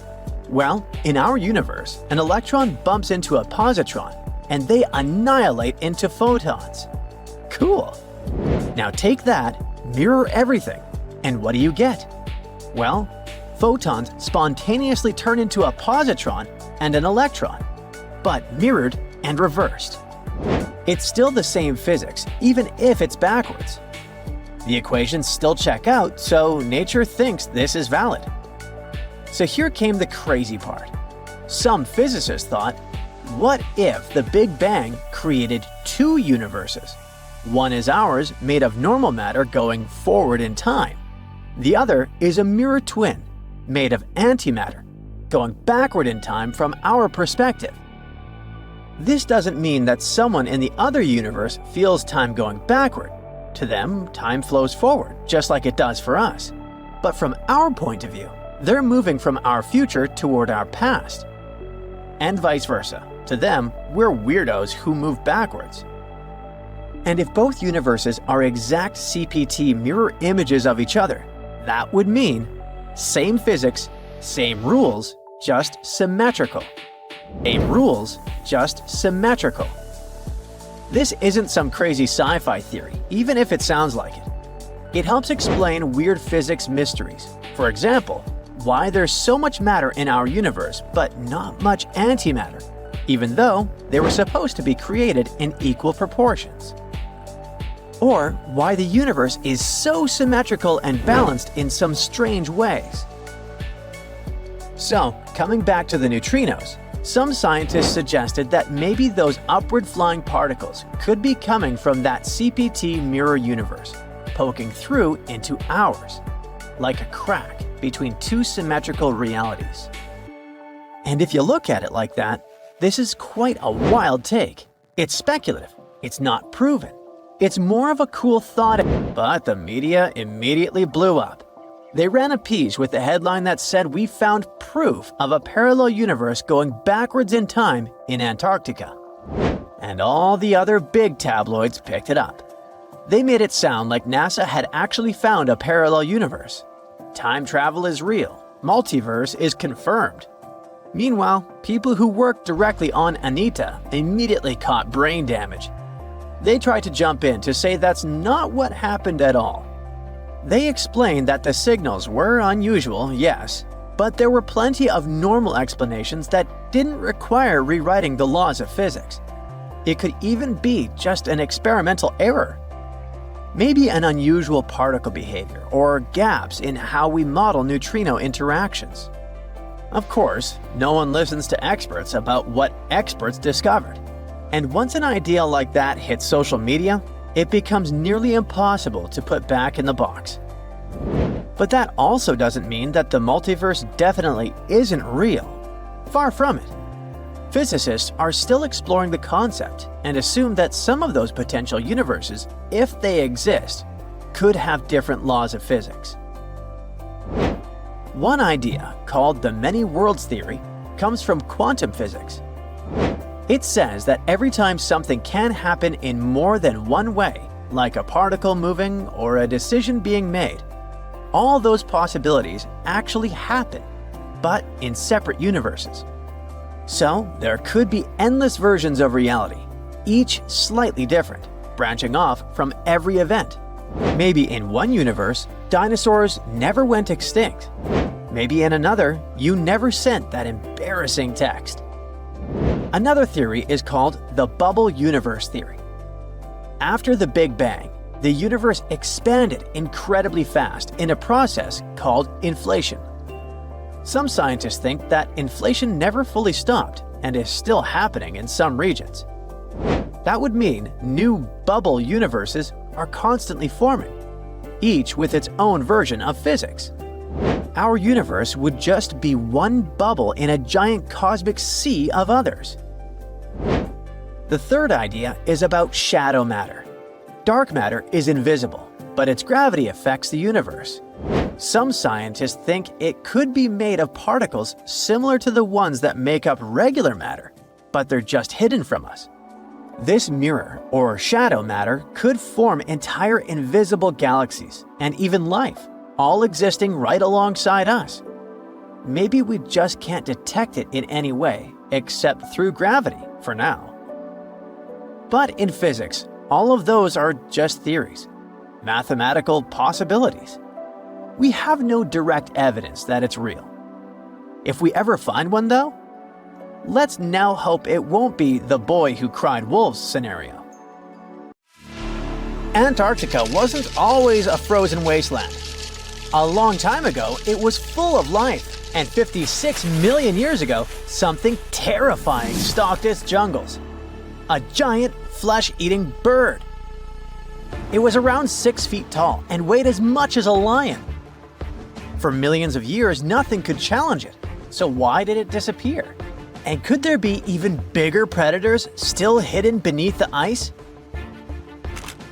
Well, in our universe, an electron bumps into a positron, and they annihilate into photons. Cool! Now take that, mirror everything, and what do you get? Well, photons spontaneously turn into a positron and an electron, but mirrored and reversed. It's still the same physics, even if it's backwards. The equations still check out, so nature thinks this is valid. So here came the crazy part. Some physicists thought, what if the Big Bang created two universes? One is ours, made of normal matter going forward in time. The other is a mirror twin, made of antimatter, going backward in time from our perspective. This doesn't mean that someone in the other universe feels time going backward. To them, time flows forward, just like it does for us. But from our point of view, they're moving from our future toward our past. And vice versa. To them, we're weirdos who move backwards. And if both universes are exact CPT mirror images of each other, that would mean same physics, same rules, just symmetrical. Same rules, just symmetrical. This isn't some crazy sci-fi theory, even if it sounds like it. It helps explain weird physics mysteries. For example, why there's so much matter in our universe but not much antimatter, even though they were supposed to be created in equal proportions. Or why the universe is so symmetrical and balanced in some strange ways. So, coming back to the neutrinos, some scientists suggested that maybe those upward flying particles could be coming from that CPT mirror universe, poking through into ours, like a crack between two symmetrical realities. And if you look at it like that, this is quite a wild take. It's speculative, it's not proven. It's more of a cool thought, but the media immediately blew up. They ran a piece with the headline that said we found proof of a parallel universe going backwards in time in Antarctica. And all the other big tabloids picked it up. They made it sound like NASA had actually found a parallel universe. Time travel is real. Multiverse is confirmed. Meanwhile, people who worked directly on ANITA immediately caught brain damage. They tried to jump in to say that's not what happened at all. They explained that the signals were unusual, yes, but there were plenty of normal explanations that didn't require rewriting the laws of physics. It could even be just an experimental error. Maybe an unusual particle behavior or gaps in how we model neutrino interactions. Of course, no one listens to experts about what experts discovered. And once an idea like that hits social media, it becomes nearly impossible to put back in the box. But that also doesn't mean that the multiverse definitely isn't real. Far from it. Physicists are still exploring the concept and assume that some of those potential universes, if they exist, could have different laws of physics. One idea, called the many worlds theory, comes from quantum physics. It says that every time something can happen in more than one way, like a particle moving or a decision being made, all those possibilities actually happen, but in separate universes. So there could be endless versions of reality, each slightly different, branching off from every event. Maybe in one universe, dinosaurs never went extinct. Maybe in another, you never sent that embarrassing text. Another theory is called the bubble universe theory. After the Big Bang, the universe expanded incredibly fast in a process called inflation. Some scientists think that inflation never fully stopped and is still happening in some regions. That would mean new bubble universes are constantly forming, each with its own version of physics. Our universe would just be one bubble in a giant cosmic sea of others. The third idea is about shadow matter. Dark matter is invisible, but its gravity affects the universe. Some scientists think it could be made of particles similar to the ones that make up regular matter, but they're just hidden from us. This mirror, or shadow matter, could form entire invisible galaxies and even life, all existing right alongside us. Maybe we just can't detect it in any way, except through gravity, for now. But in physics, all of those are just theories, mathematical possibilities. We have no direct evidence that it's real. If we ever find one, though, let's now hope it won't be the boy who cried wolf scenario. Antarctica wasn't always a frozen wasteland. A long time ago, it was full of life, and 56 million years ago, something terrifying stalked its jungles. A giant, flesh-eating bird. It was around 6 feet tall and weighed as much as a lion. For millions of years, nothing could challenge it, so why did it disappear? And could there be even bigger predators still hidden beneath the ice?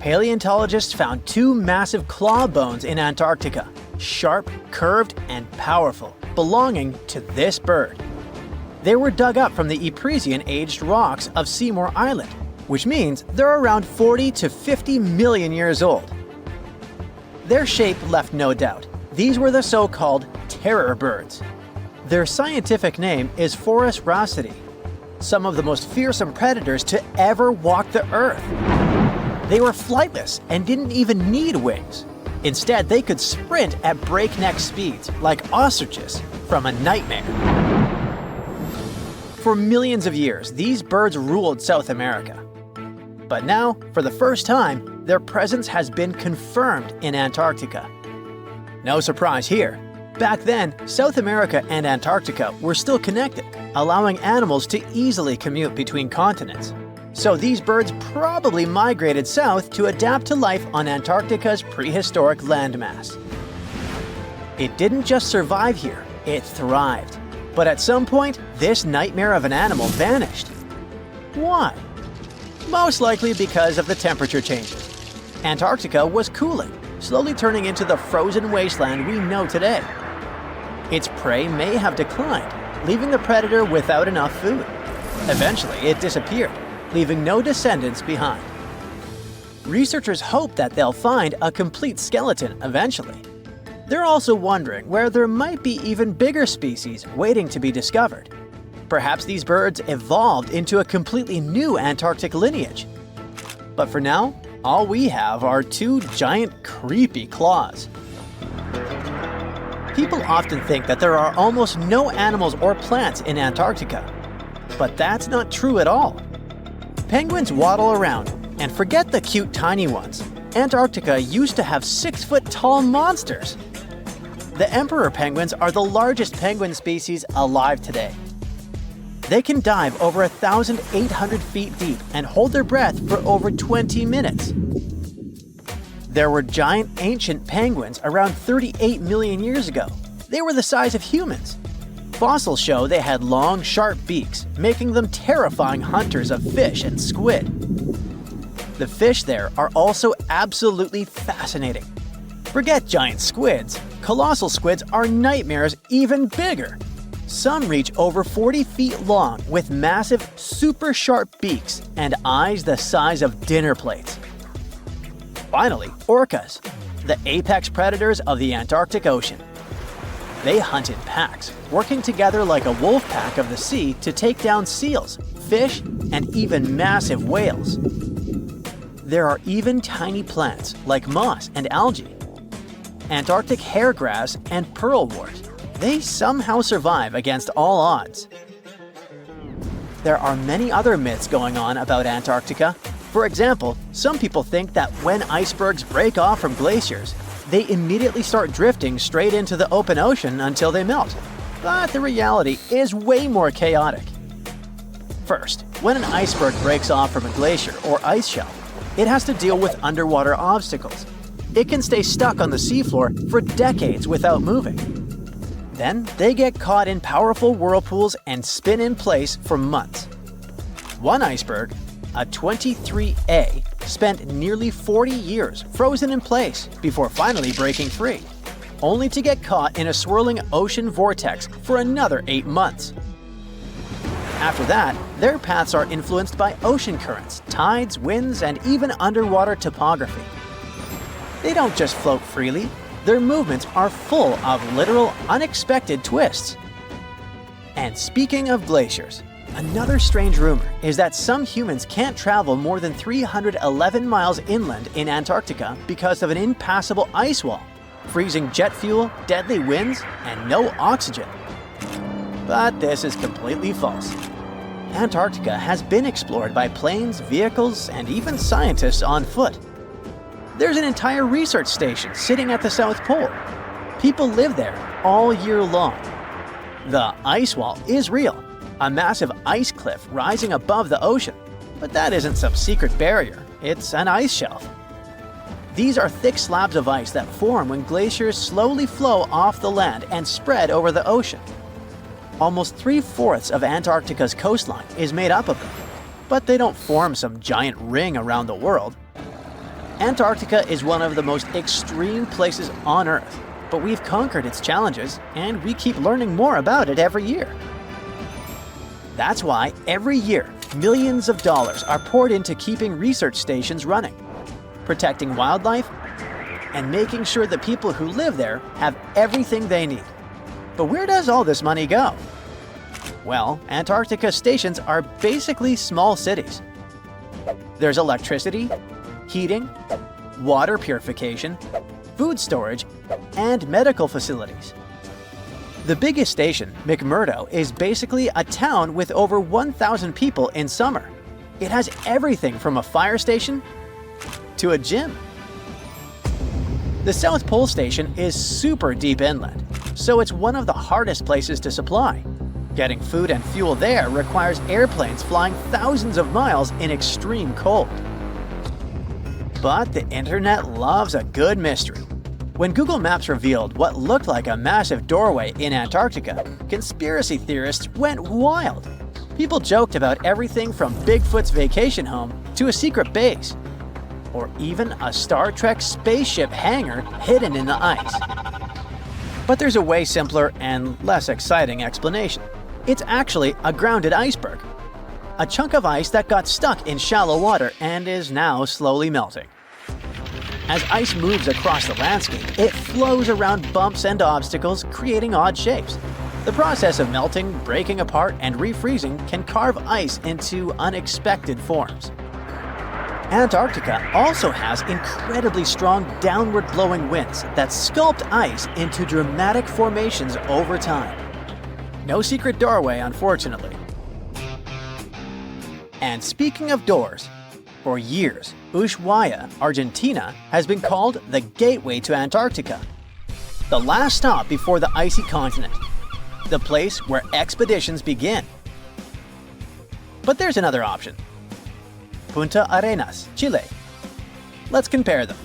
Paleontologists found 2 massive claw bones in Antarctica, sharp, curved, and powerful, belonging to this bird. They were dug up from the Epresian-aged rocks of Seymour Island, which means they're around 40 to 50 million years old. Their shape left no doubt. These were the so-called terror birds. Their scientific name is Forus raceti, some of the most fearsome predators to ever walk the earth. They were flightless and didn't even need wings. Instead, they could sprint at breakneck speeds like ostriches from a nightmare. For millions of years, these birds ruled South America. But now, for the first time, their presence has been confirmed in Antarctica. No surprise here. Back then, South America and Antarctica were still connected, allowing animals to easily commute between continents. So these birds probably migrated south to adapt to life on Antarctica's prehistoric landmass. It didn't just survive here, it thrived. But at some point, this nightmare of an animal vanished. Why? Most likely because of the temperature changes. Antarctica was cooling, slowly turning into the frozen wasteland we know today. Its prey may have declined, leaving the predator without enough food. Eventually, it disappeared, leaving no descendants behind. Researchers hope that they'll find a complete skeleton eventually. They're also wondering where there might be even bigger species waiting to be discovered. Perhaps these birds evolved into a completely new Antarctic lineage. But for now, all we have are 2 giant, creepy claws. People often think that there are almost no animals or plants in Antarctica. But that's not true at all. Penguins waddle around, and forget the cute tiny ones. Antarctica used to have 6-foot-tall monsters. The emperor penguins are the largest penguin species alive today. They can dive over 1,800 feet deep and hold their breath for over 20 minutes. There were giant ancient penguins around 38 million years ago. They were the size of humans. Fossils show they had long, sharp beaks, making them terrifying hunters of fish and squid. The fish there are also absolutely fascinating. Forget giant squids. Colossal squids are nightmares even bigger. Some reach over 40 feet long with massive, super sharp beaks and eyes the size of dinner plates. Finally, orcas, the apex predators of the Antarctic Ocean. They hunt in packs, working together like a wolf pack of the sea to take down seals, fish, and even massive whales. There are even tiny plants like moss and algae, Antarctic hairgrass and pearlwort. They somehow survive against all odds. There are many other myths going on about Antarctica. For example, some people think that when icebergs break off from glaciers, they immediately start drifting straight into the open ocean until they melt. But the reality is way more chaotic. First, when an iceberg breaks off from a glacier or ice shelf, it has to deal with underwater obstacles. It can stay stuck on the seafloor for decades without moving. Then they get caught in powerful whirlpools and spin in place for months. One iceberg, a 23A, spent nearly 40 years frozen in place before finally breaking free, only to get caught in a swirling ocean vortex for another 8 months. After that, their paths are influenced by ocean currents, tides, winds, and even underwater topography. They don't just float freely, their movements are full of literal, unexpected twists. And speaking of glaciers, another strange rumor is that some humans can't travel more than 311 miles inland in Antarctica because of an impassable ice wall, freezing jet fuel, deadly winds, and no oxygen. But this is completely false. Antarctica has been explored by planes, vehicles, and even scientists on foot. There's an entire research station sitting at the South Pole. People live there all year long. The ice wall is real, a massive ice cliff rising above the ocean. But that isn't some secret barrier, it's an ice shelf. These are thick slabs of ice that form when glaciers slowly flow off the land and spread over the ocean. Almost 3/4 of Antarctica's coastline is made up of them, but they don't form some giant ring around the world. Antarctica is one of the most extreme places on Earth, but we've conquered its challenges, and we keep learning more about it every year. That's why every year, millions of dollars are poured into keeping research stations running, protecting wildlife, and making sure the people who live there have everything they need. But where does all this money go? Well, Antarctica stations are basically small cities. There's electricity, heating, water purification, food storage, and medical facilities. The biggest station, McMurdo, is basically a town with over 1,000 people in summer. It has everything from a fire station to a gym. The South Pole Station is super deep inland, so it's one of the hardest places to supply. Getting food and fuel there requires airplanes flying thousands of miles in extreme cold. But the internet loves a good mystery. When Google Maps revealed what looked like a massive doorway in Antarctica, conspiracy theorists went wild. People joked about everything from Bigfoot's vacation home to a secret base, or even a Star Trek spaceship hangar hidden in the ice. But there's a way simpler and less exciting explanation. It's actually a grounded iceberg, a chunk of ice that got stuck in shallow water and is now slowly melting. As ice moves across the landscape, it flows around bumps and obstacles, creating odd shapes. The process of melting, breaking apart, and refreezing can carve ice into unexpected forms. Antarctica also has incredibly strong downward-blowing winds that sculpt ice into dramatic formations over time. No secret doorway, unfortunately. And speaking of doors, for years, Ushuaia, Argentina, has been called the gateway to Antarctica. The last stop before the icy continent. The place where expeditions begin. But there's another option. Punta Arenas, Chile. Let's compare them.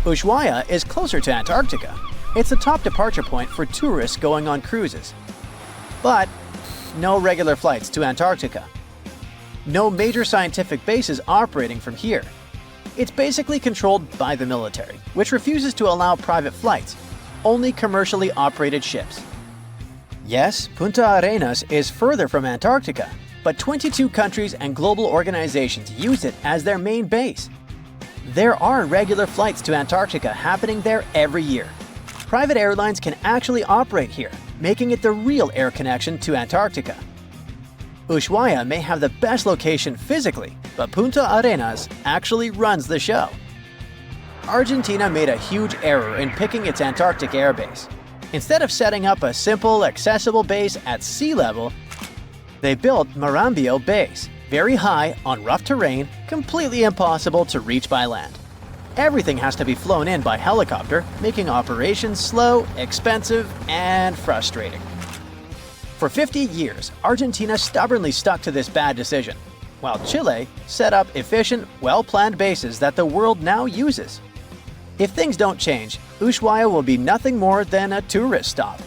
Ushuaia is closer to Antarctica. It's the top departure point for tourists going on cruises. But no regular flights to Antarctica. No major scientific bases operating from here. It's basically controlled by the military, which refuses to allow private flights, only commercially operated ships. Yes, Punta Arenas is further from Antarctica, but 22 countries and global organizations use it as their main base. There are regular flights to Antarctica happening there every year. Private airlines can actually operate here, making it the real air connection to Antarctica. Ushuaia may have the best location physically, but Punta Arenas actually runs the show. Argentina made a huge error in picking its Antarctic airbase. Instead of setting up a simple, accessible base at sea level, they built Marambio Base, very high on rough terrain, completely impossible to reach by land. Everything has to be flown in by helicopter, making operations slow, expensive, and frustrating. For 50 years, Argentina stubbornly stuck to this bad decision, while Chile set up efficient, well-planned bases that the world now uses. If things don't change, Ushuaia will be nothing more than a tourist stop.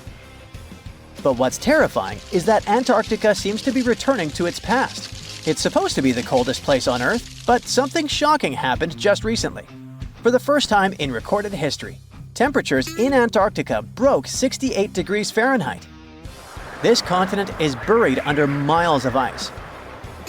But what's terrifying is that Antarctica seems to be returning to its past. It's supposed to be the coldest place on Earth, but something shocking happened just recently. For the first time in recorded history, temperatures in Antarctica broke 68 degrees Fahrenheit. This continent is buried under miles of ice.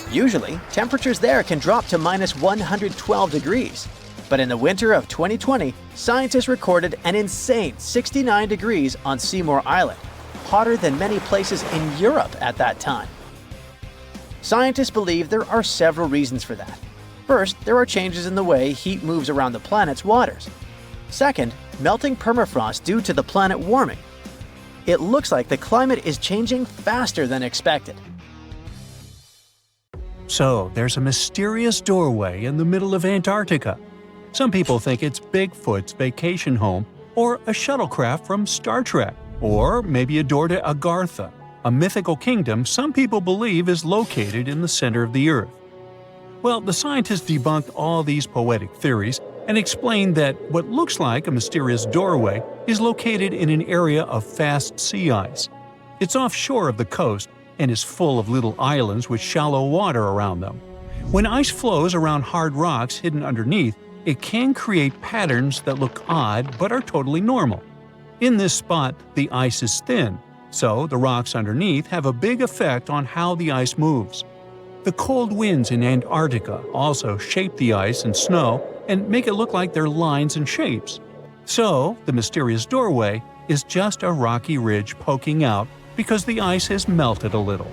Usually, temperatures there can drop to minus 112 degrees. But in the winter of 2020, scientists recorded an insane 69 degrees on Seymour Island, hotter than many places in Europe at that time. Scientists believe there are several reasons for that. First, there are changes in the way heat moves around the planet's waters. Second, melting permafrost due to the planet warming. It looks like the climate is changing faster than expected. So, there's a mysterious doorway in the middle of Antarctica. Some people think it's Bigfoot's vacation home, or a shuttlecraft from Star Trek, or maybe a door to Agartha, a mythical kingdom some people believe is located in the center of the Earth. Well, the scientists debunked all these poetic theories and explained that what looks like a mysterious doorway is located in an area of fast sea ice. It's offshore of the coast and is full of little islands with shallow water around them. When ice flows around hard rocks hidden underneath, it can create patterns that look odd but are totally normal. In this spot, the ice is thin, so the rocks underneath have a big effect on how the ice moves. The cold winds in Antarctica also shape the ice and snow and make it look like they're lines and shapes. So, the mysterious doorway is just a rocky ridge poking out because the ice has melted a little.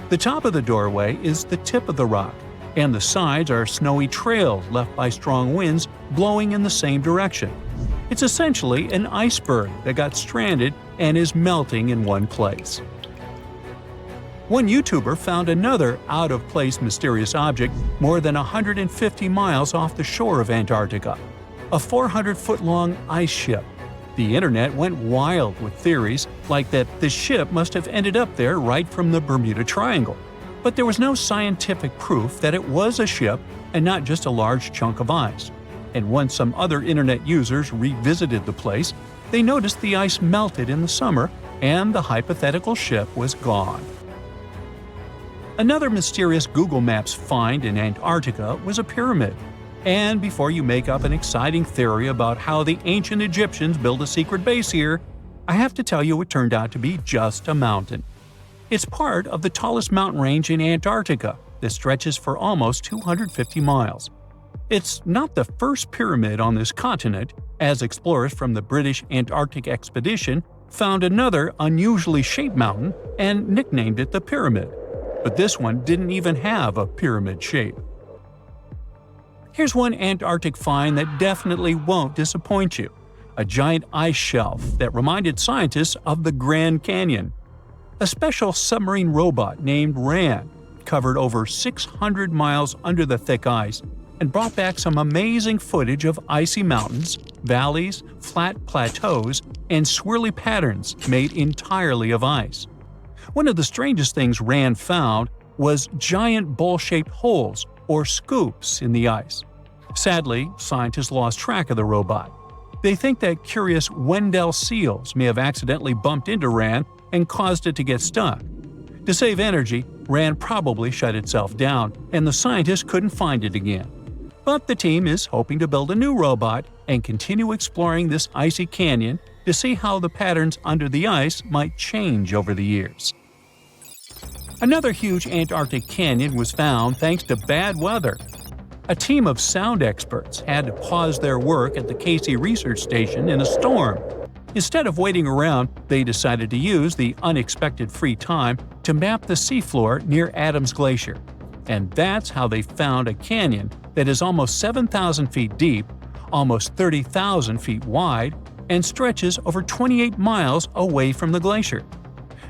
The top of the doorway is the tip of the rock, and the sides are snowy trails left by strong winds blowing in the same direction. It's essentially an iceberg that got stranded and is melting in one place. One YouTuber found another out-of-place mysterious object more than 150 miles off the shore of Antarctica, a 400-foot-long ice ship. The internet went wild with theories like that the ship must have ended up there right from the Bermuda Triangle. But there was no scientific proof that it was a ship and not just a large chunk of ice. And once some other internet users revisited the place, they noticed the ice melted in the summer and the hypothetical ship was gone. Another mysterious Google Maps find in Antarctica was a pyramid. And before you make up an exciting theory about how the ancient Egyptians built a secret base here, I have to tell you it turned out to be just a mountain. It's part of the tallest mountain range in Antarctica that stretches for almost 250 miles. It's not the first pyramid on this continent, as explorers from the British Antarctic expedition found another unusually shaped mountain and nicknamed it the Pyramid. But this one didn't even have a pyramid shape. Here's one Antarctic find that definitely won't disappoint you: a giant ice shelf that reminded scientists of the Grand Canyon. A special submarine robot named RAN covered over 600 miles under the thick ice and brought back some amazing footage of icy mountains, valleys, flat plateaus, and swirly patterns made entirely of ice. One of the strangest things RAN found was giant bowl-shaped holes, or scoops, in the ice. Sadly, scientists lost track of the robot. They think that curious Weddell seals may have accidentally bumped into RAN and caused it to get stuck. To save energy, RAN probably shut itself down, and the scientists couldn't find it again. But the team is hoping to build a new robot and continue exploring this icy canyon to see how the patterns under the ice might change over the years. Another huge Antarctic canyon was found thanks to bad weather. A team of sound experts had to pause their work at the Casey Research Station in a storm. Instead of waiting around, they decided to use the unexpected free time to map the seafloor near Adams Glacier. And that's how they found a canyon that is almost 7,000 feet deep, almost 30,000 feet wide, and stretches over 28 miles away from the glacier.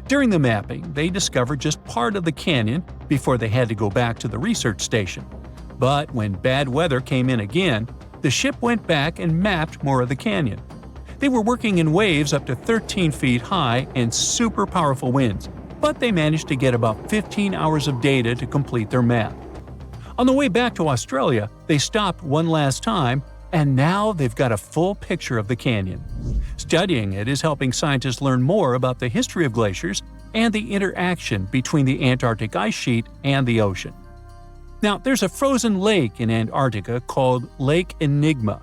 During the mapping, they discovered just part of the canyon before they had to go back to the research station. But when bad weather came in again, the ship went back and mapped more of the canyon. They were working in waves up to 13 feet high and super powerful winds, but they managed to get about 15 hours of data to complete their map. On the way back to Australia, they stopped one last time, and now they've got a full picture of the canyon. Studying it is helping scientists learn more about the history of glaciers and the interaction between the Antarctic ice sheet and the ocean. Now, there's a frozen lake in Antarctica called Lake Enigma.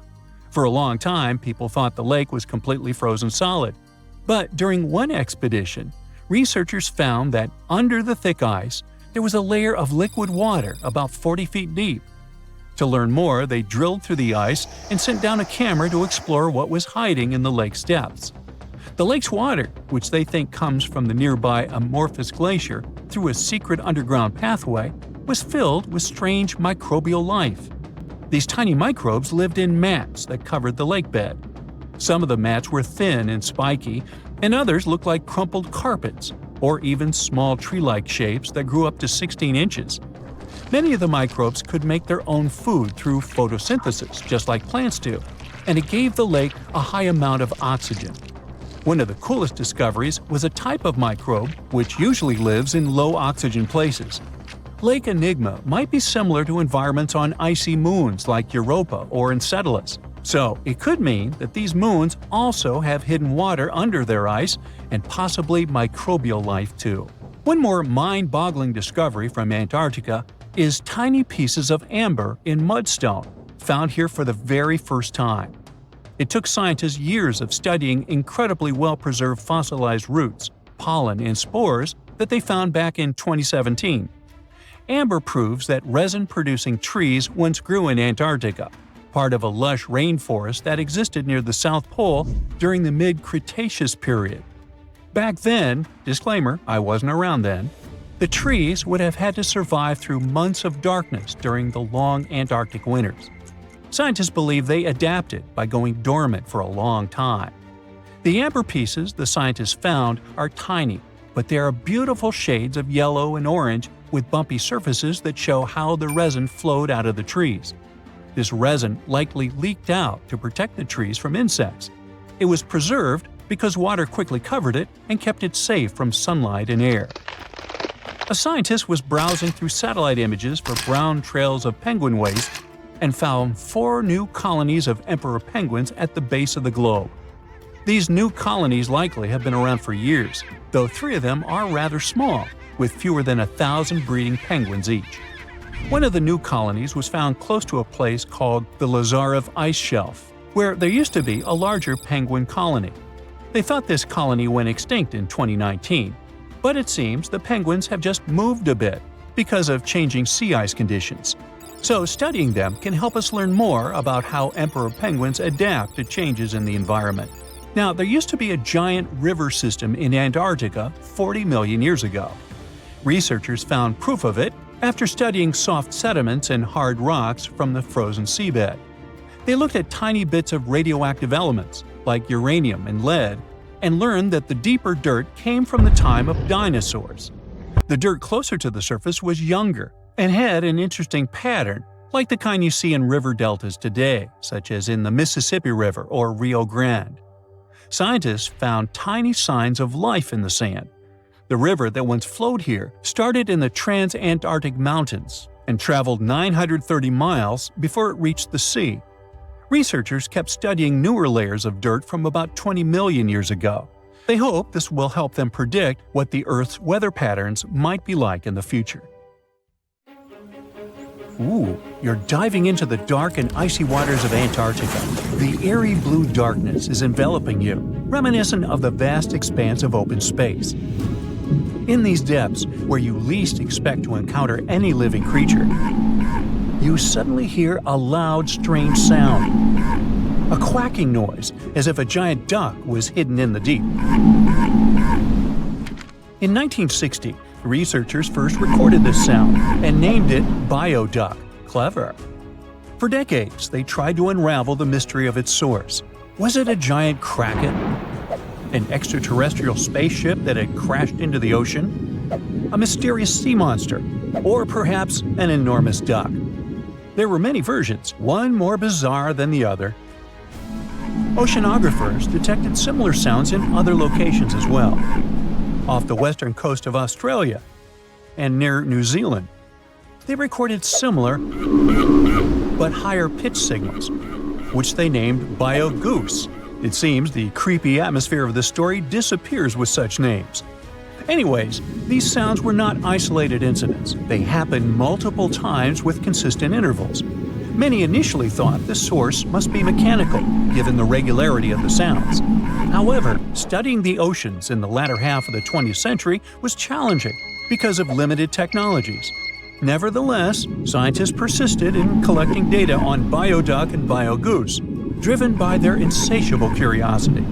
For a long time, people thought the lake was completely frozen solid. But during one expedition, researchers found that under the thick ice, there was a layer of liquid water about 40 feet deep. To learn more, they drilled through the ice and sent down a camera to explore what was hiding in the lake's depths. The lake's water, which they think comes from the nearby amorphous glacier through a secret underground pathway, was filled with strange microbial life. These tiny microbes lived in mats that covered the lake bed. Some of the mats were thin and spiky, and others looked like crumpled carpets, or even small tree-like shapes that grew up to 16 inches. Many of the microbes could make their own food through photosynthesis, just like plants do, and it gave the lake a high amount of oxygen. One of the coolest discoveries was a type of microbe which usually lives in low-oxygen places. Lake Enigma might be similar to environments on icy moons like Europa or Enceladus, so it could mean that these moons also have hidden water under their ice and possibly microbial life too. One more mind-boggling discovery from Antarctica is tiny pieces of amber in mudstone, found here for the very first time. It took scientists years of studying incredibly well-preserved fossilized roots, pollen, and spores that they found back in 2017. Amber proves that resin-producing trees once grew in Antarctica, part of a lush rainforest that existed near the South Pole during the mid-Cretaceous period. Back then, disclaimer, I wasn't around then, the trees would have had to survive through months of darkness during the long Antarctic winters. Scientists believe they adapted by going dormant for a long time. The amber pieces the scientists found are tiny, but they are beautiful shades of yellow and orange with bumpy surfaces that show how the resin flowed out of the trees. This resin likely leaked out to protect the trees from insects. It was preserved because water quickly covered it and kept it safe from sunlight and air. A scientist was browsing through satellite images for brown trails of penguin waste and found 4 new colonies of emperor penguins at the base of the globe. These new colonies likely have been around for years, though 3 of them are rather small, with fewer than 1,000 breeding penguins each. One of the new colonies was found close to a place called the Lazarev Ice Shelf, where there used to be a larger penguin colony. They thought this colony went extinct in 2019, but it seems the penguins have just moved a bit because of changing sea ice conditions. So studying them can help us learn more about how emperor penguins adapt to changes in the environment. Now, there used to be a giant river system in Antarctica 40 million years ago. Researchers found proof of it after studying soft sediments and hard rocks from the frozen seabed. They looked at tiny bits of radioactive elements, like uranium and lead, and learned that the deeper dirt came from the time of dinosaurs. The dirt closer to the surface was younger and had an interesting pattern, like the kind you see in river deltas today, such as in the Mississippi River or Rio Grande. Scientists found tiny signs of life in the sand. The river that once flowed here started in the Trans-Antarctic Mountains and traveled 930 miles before it reached the sea. Researchers kept studying newer layers of dirt from about 20 million years ago. They hope this will help them predict what the Earth's weather patterns might be like in the future. Ooh, you're diving into the dark and icy waters of Antarctica. The airy blue darkness is enveloping you, reminiscent of the vast expanse of open space. In these depths, where you least expect to encounter any living creature, you suddenly hear a loud, strange sound. A quacking noise, as if a giant duck was hidden in the deep. In 1960, researchers first recorded this sound and named it bioduck. Clever. For decades, they tried to unravel the mystery of its source. Was it a giant kraken? An extraterrestrial spaceship that had crashed into the ocean? A mysterious sea monster? Or perhaps an enormous duck? There were many versions, one more bizarre than the other. Oceanographers detected similar sounds in other locations as well. Off the western coast of Australia and near New Zealand, they recorded similar but higher pitch signals, which they named bio-goose. It seems the creepy atmosphere of the story disappears with such names. Anyways, these sounds were not isolated incidents. They happened multiple times with consistent intervals. Many initially thought the source must be mechanical, given the regularity of the sounds. However, studying the oceans in the latter half of the 20th century was challenging because of limited technologies. Nevertheless, scientists persisted in collecting data on bioduck and biogoose, driven by their insatiable curiosity.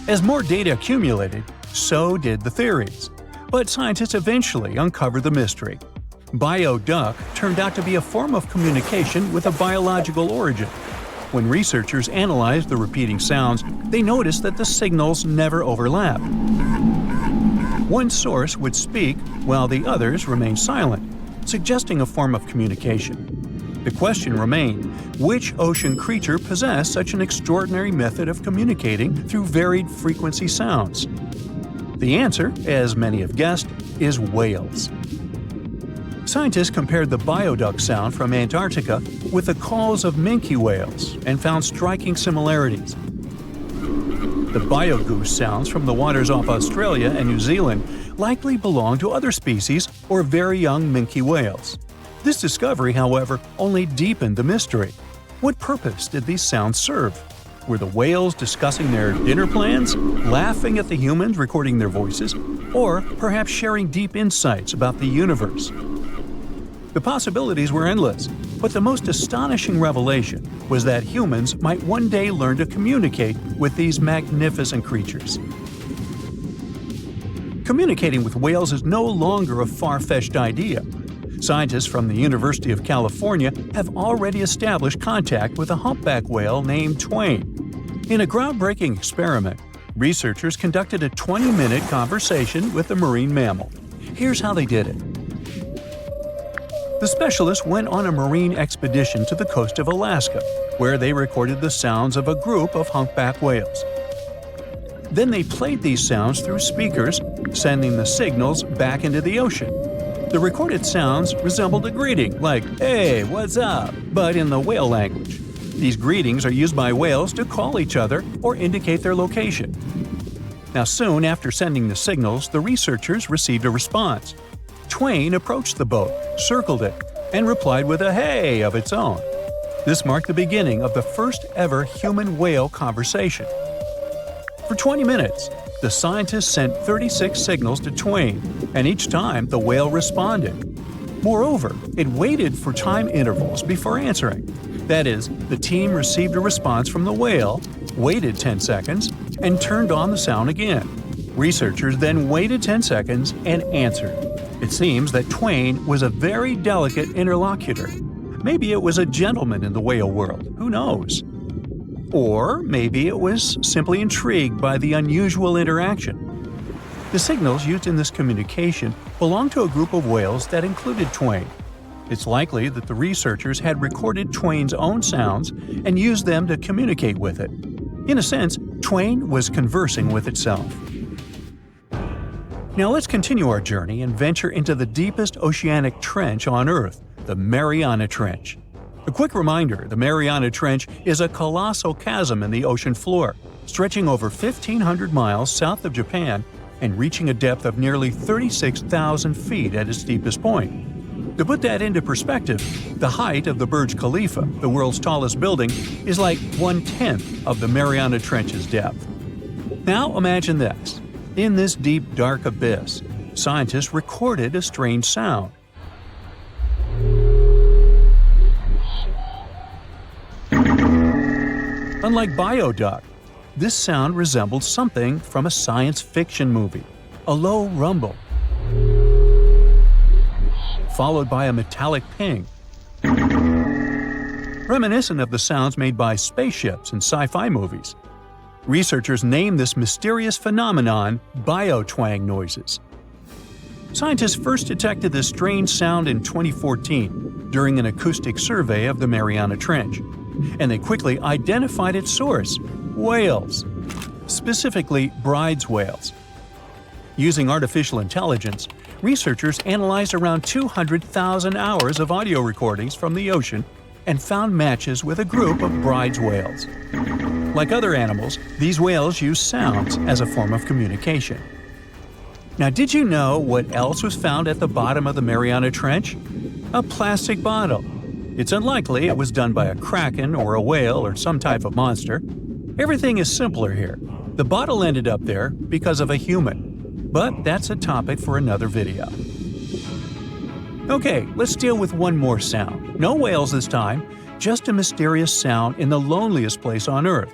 As more data accumulated, so did the theories. But scientists eventually uncovered the mystery. Bioduck turned out to be a form of communication with a biological origin. When researchers analyzed the repeating sounds, they noticed that the signals never overlapped. One source would speak while the others remained silent, suggesting a form of communication. The question remained, which ocean creature possessed such an extraordinary method of communicating through varied frequency sounds? The answer, as many have guessed, is whales. Scientists compared the bioduck sound from Antarctica with the calls of minke whales and found striking similarities. The biogoose sounds from the waters off Australia and New Zealand likely belong to other species or very young minke whales. This discovery, however, only deepened the mystery. What purpose did these sounds serve? Were the whales discussing their dinner plans, laughing at the humans recording their voices, or perhaps sharing deep insights about the universe? The possibilities were endless, but the most astonishing revelation was that humans might one day learn to communicate with these magnificent creatures. Communicating with whales is no longer a far-fetched idea. Scientists from the University of California have already established contact with a humpback whale named Twain. In a groundbreaking experiment, researchers conducted a 20-minute conversation with the marine mammal. Here's how they did it. The specialists went on a marine expedition to the coast of Alaska, where they recorded the sounds of a group of humpback whales. Then they played these sounds through speakers, sending the signals back into the ocean. The recorded sounds resembled a greeting, like, "Hey, what's up?" but in the whale language. These greetings are used by whales to call each other or indicate their location. Now, soon after sending the signals, the researchers received a response. Twain approached the boat, circled it, and replied with a "hey" of its own. This marked the beginning of the first ever human-whale conversation. For 20 minutes, the scientists sent 36 signals to Twain, and each time the whale responded. Moreover, it waited for time intervals before answering. That is, the team received a response from the whale, waited 10 seconds, and turned on the sound again. Researchers then waited 10 seconds and answered. It seems that Twain was a very delicate interlocutor. Maybe it was a gentleman in the whale world, who knows? Or maybe it was simply intrigued by the unusual interaction. The signals used in this communication belonged to a group of whales that included Twain. It's likely that the researchers had recorded Twain's own sounds and used them to communicate with it. In a sense, Twain was conversing with itself. Now let's continue our journey and venture into the deepest oceanic trench on Earth, the Mariana Trench. A quick reminder, the Mariana Trench is a colossal chasm in the ocean floor, stretching over 1,500 miles south of Japan and reaching a depth of nearly 36,000 feet at its deepest point. To put that into perspective, the height of the Burj Khalifa, the world's tallest building, is like 1/10 of the Mariana Trench's depth. Now imagine this. In this deep, dark abyss, scientists recorded a strange sound. Unlike bioduck, this sound resembled something from a science fiction movie, a low rumble, followed by a metallic ping, reminiscent of the sounds made by spaceships in sci-fi movies. Researchers named this mysterious phenomenon biotwang noises. Scientists first detected this strange sound in 2014 during an acoustic survey of the Mariana Trench, and they quickly identified its source: whales, specifically Bride's whales. Using artificial intelligence, researchers analyzed around 200,000 hours of audio recordings from the ocean and found matches with a group of bride's whales. Like other animals, these whales use sounds as a form of communication. Now, did you know what else was found at the bottom of the Mariana Trench? A plastic bottle. It's unlikely it was done by a kraken or a whale or some type of monster. Everything is simpler here. The bottle ended up there because of a human. But that's a topic for another video. Okay, let's deal with one more sound. No whales this time, just a mysterious sound in the loneliest place on Earth.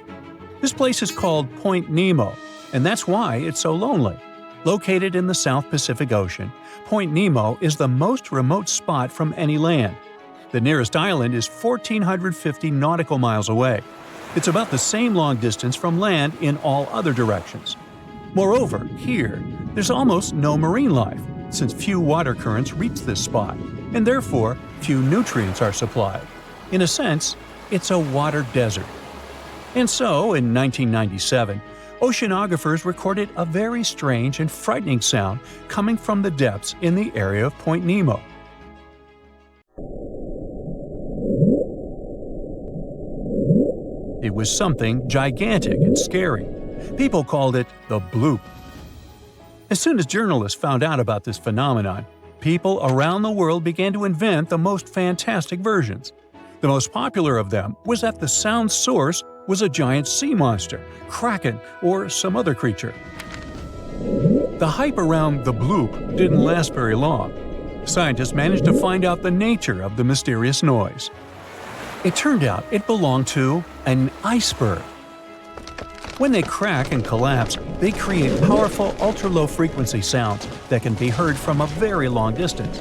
This place is called Point Nemo, and that's why it's so lonely. Located in the South Pacific Ocean, Point Nemo is the most remote spot from any land. The nearest island is 1,450 nautical miles away. It's about the same long distance from land in all other directions. Moreover, here, there's almost no marine life, since few water currents reach this spot, and therefore few nutrients are supplied. In a sense, it's a water desert. And so, in 1997, oceanographers recorded a very strange and frightening sound coming from the depths in the area of Point Nemo. It was something gigantic and scary. People called it the bloop. As soon as journalists found out about this phenomenon, people around the world began to invent the most fantastic versions. The most popular of them was that the sound source was a giant sea monster, kraken, or some other creature. The hype around the bloop didn't last very long. Scientists managed to find out the nature of the mysterious noise. It turned out it belonged to an iceberg. When they crack and collapse, they create powerful ultra-low frequency sounds that can be heard from a very long distance.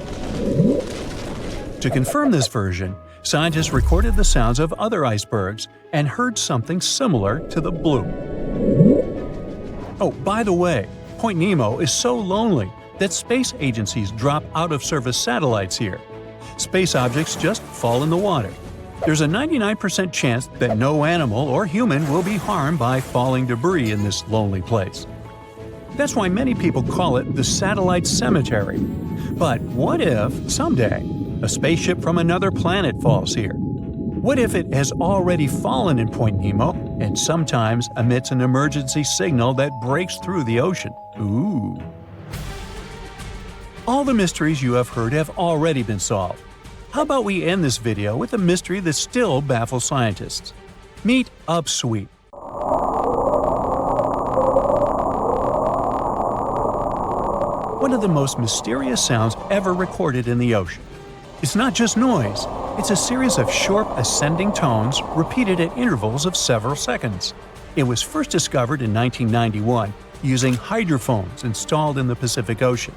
To confirm this version, scientists recorded the sounds of other icebergs and heard something similar to the bloop. Oh, by the way, Point Nemo is so lonely that space agencies drop out-of-service satellites here. Space objects just fall in the water. There's a 99% chance that no animal or human will be harmed by falling debris in this lonely place. That's why many people call it the satellite cemetery. But what if, someday, a spaceship from another planet falls here? What if it has already fallen in Point Nemo and sometimes emits an emergency signal that breaks through the ocean? Ooh. All the mysteries you have heard have already been solved. How about we end this video with a mystery that still baffles scientists? Meet upsweep. One of the most mysterious sounds ever recorded in the ocean. It's not just noise, it's a series of short ascending tones repeated at intervals of several seconds. It was first discovered in 1991 using hydrophones installed in the Pacific Ocean.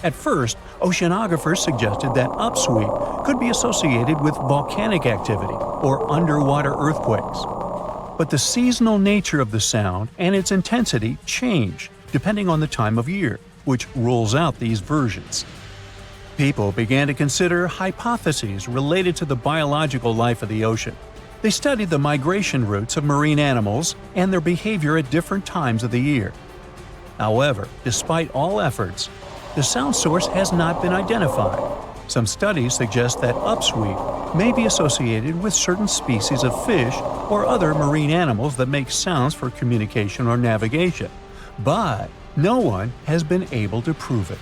At first, oceanographers suggested that upsweep could be associated with volcanic activity or underwater earthquakes. But the seasonal nature of the sound and its intensity change depending on the time of year, which rules out these versions. People began to consider hypotheses related to the biological life of the ocean. They studied the migration routes of marine animals and their behavior at different times of the year. However, despite all efforts, the sound source has not been identified. Some studies suggest that upsweep may be associated with certain species of fish or other marine animals that make sounds for communication or navigation, but no one has been able to prove it.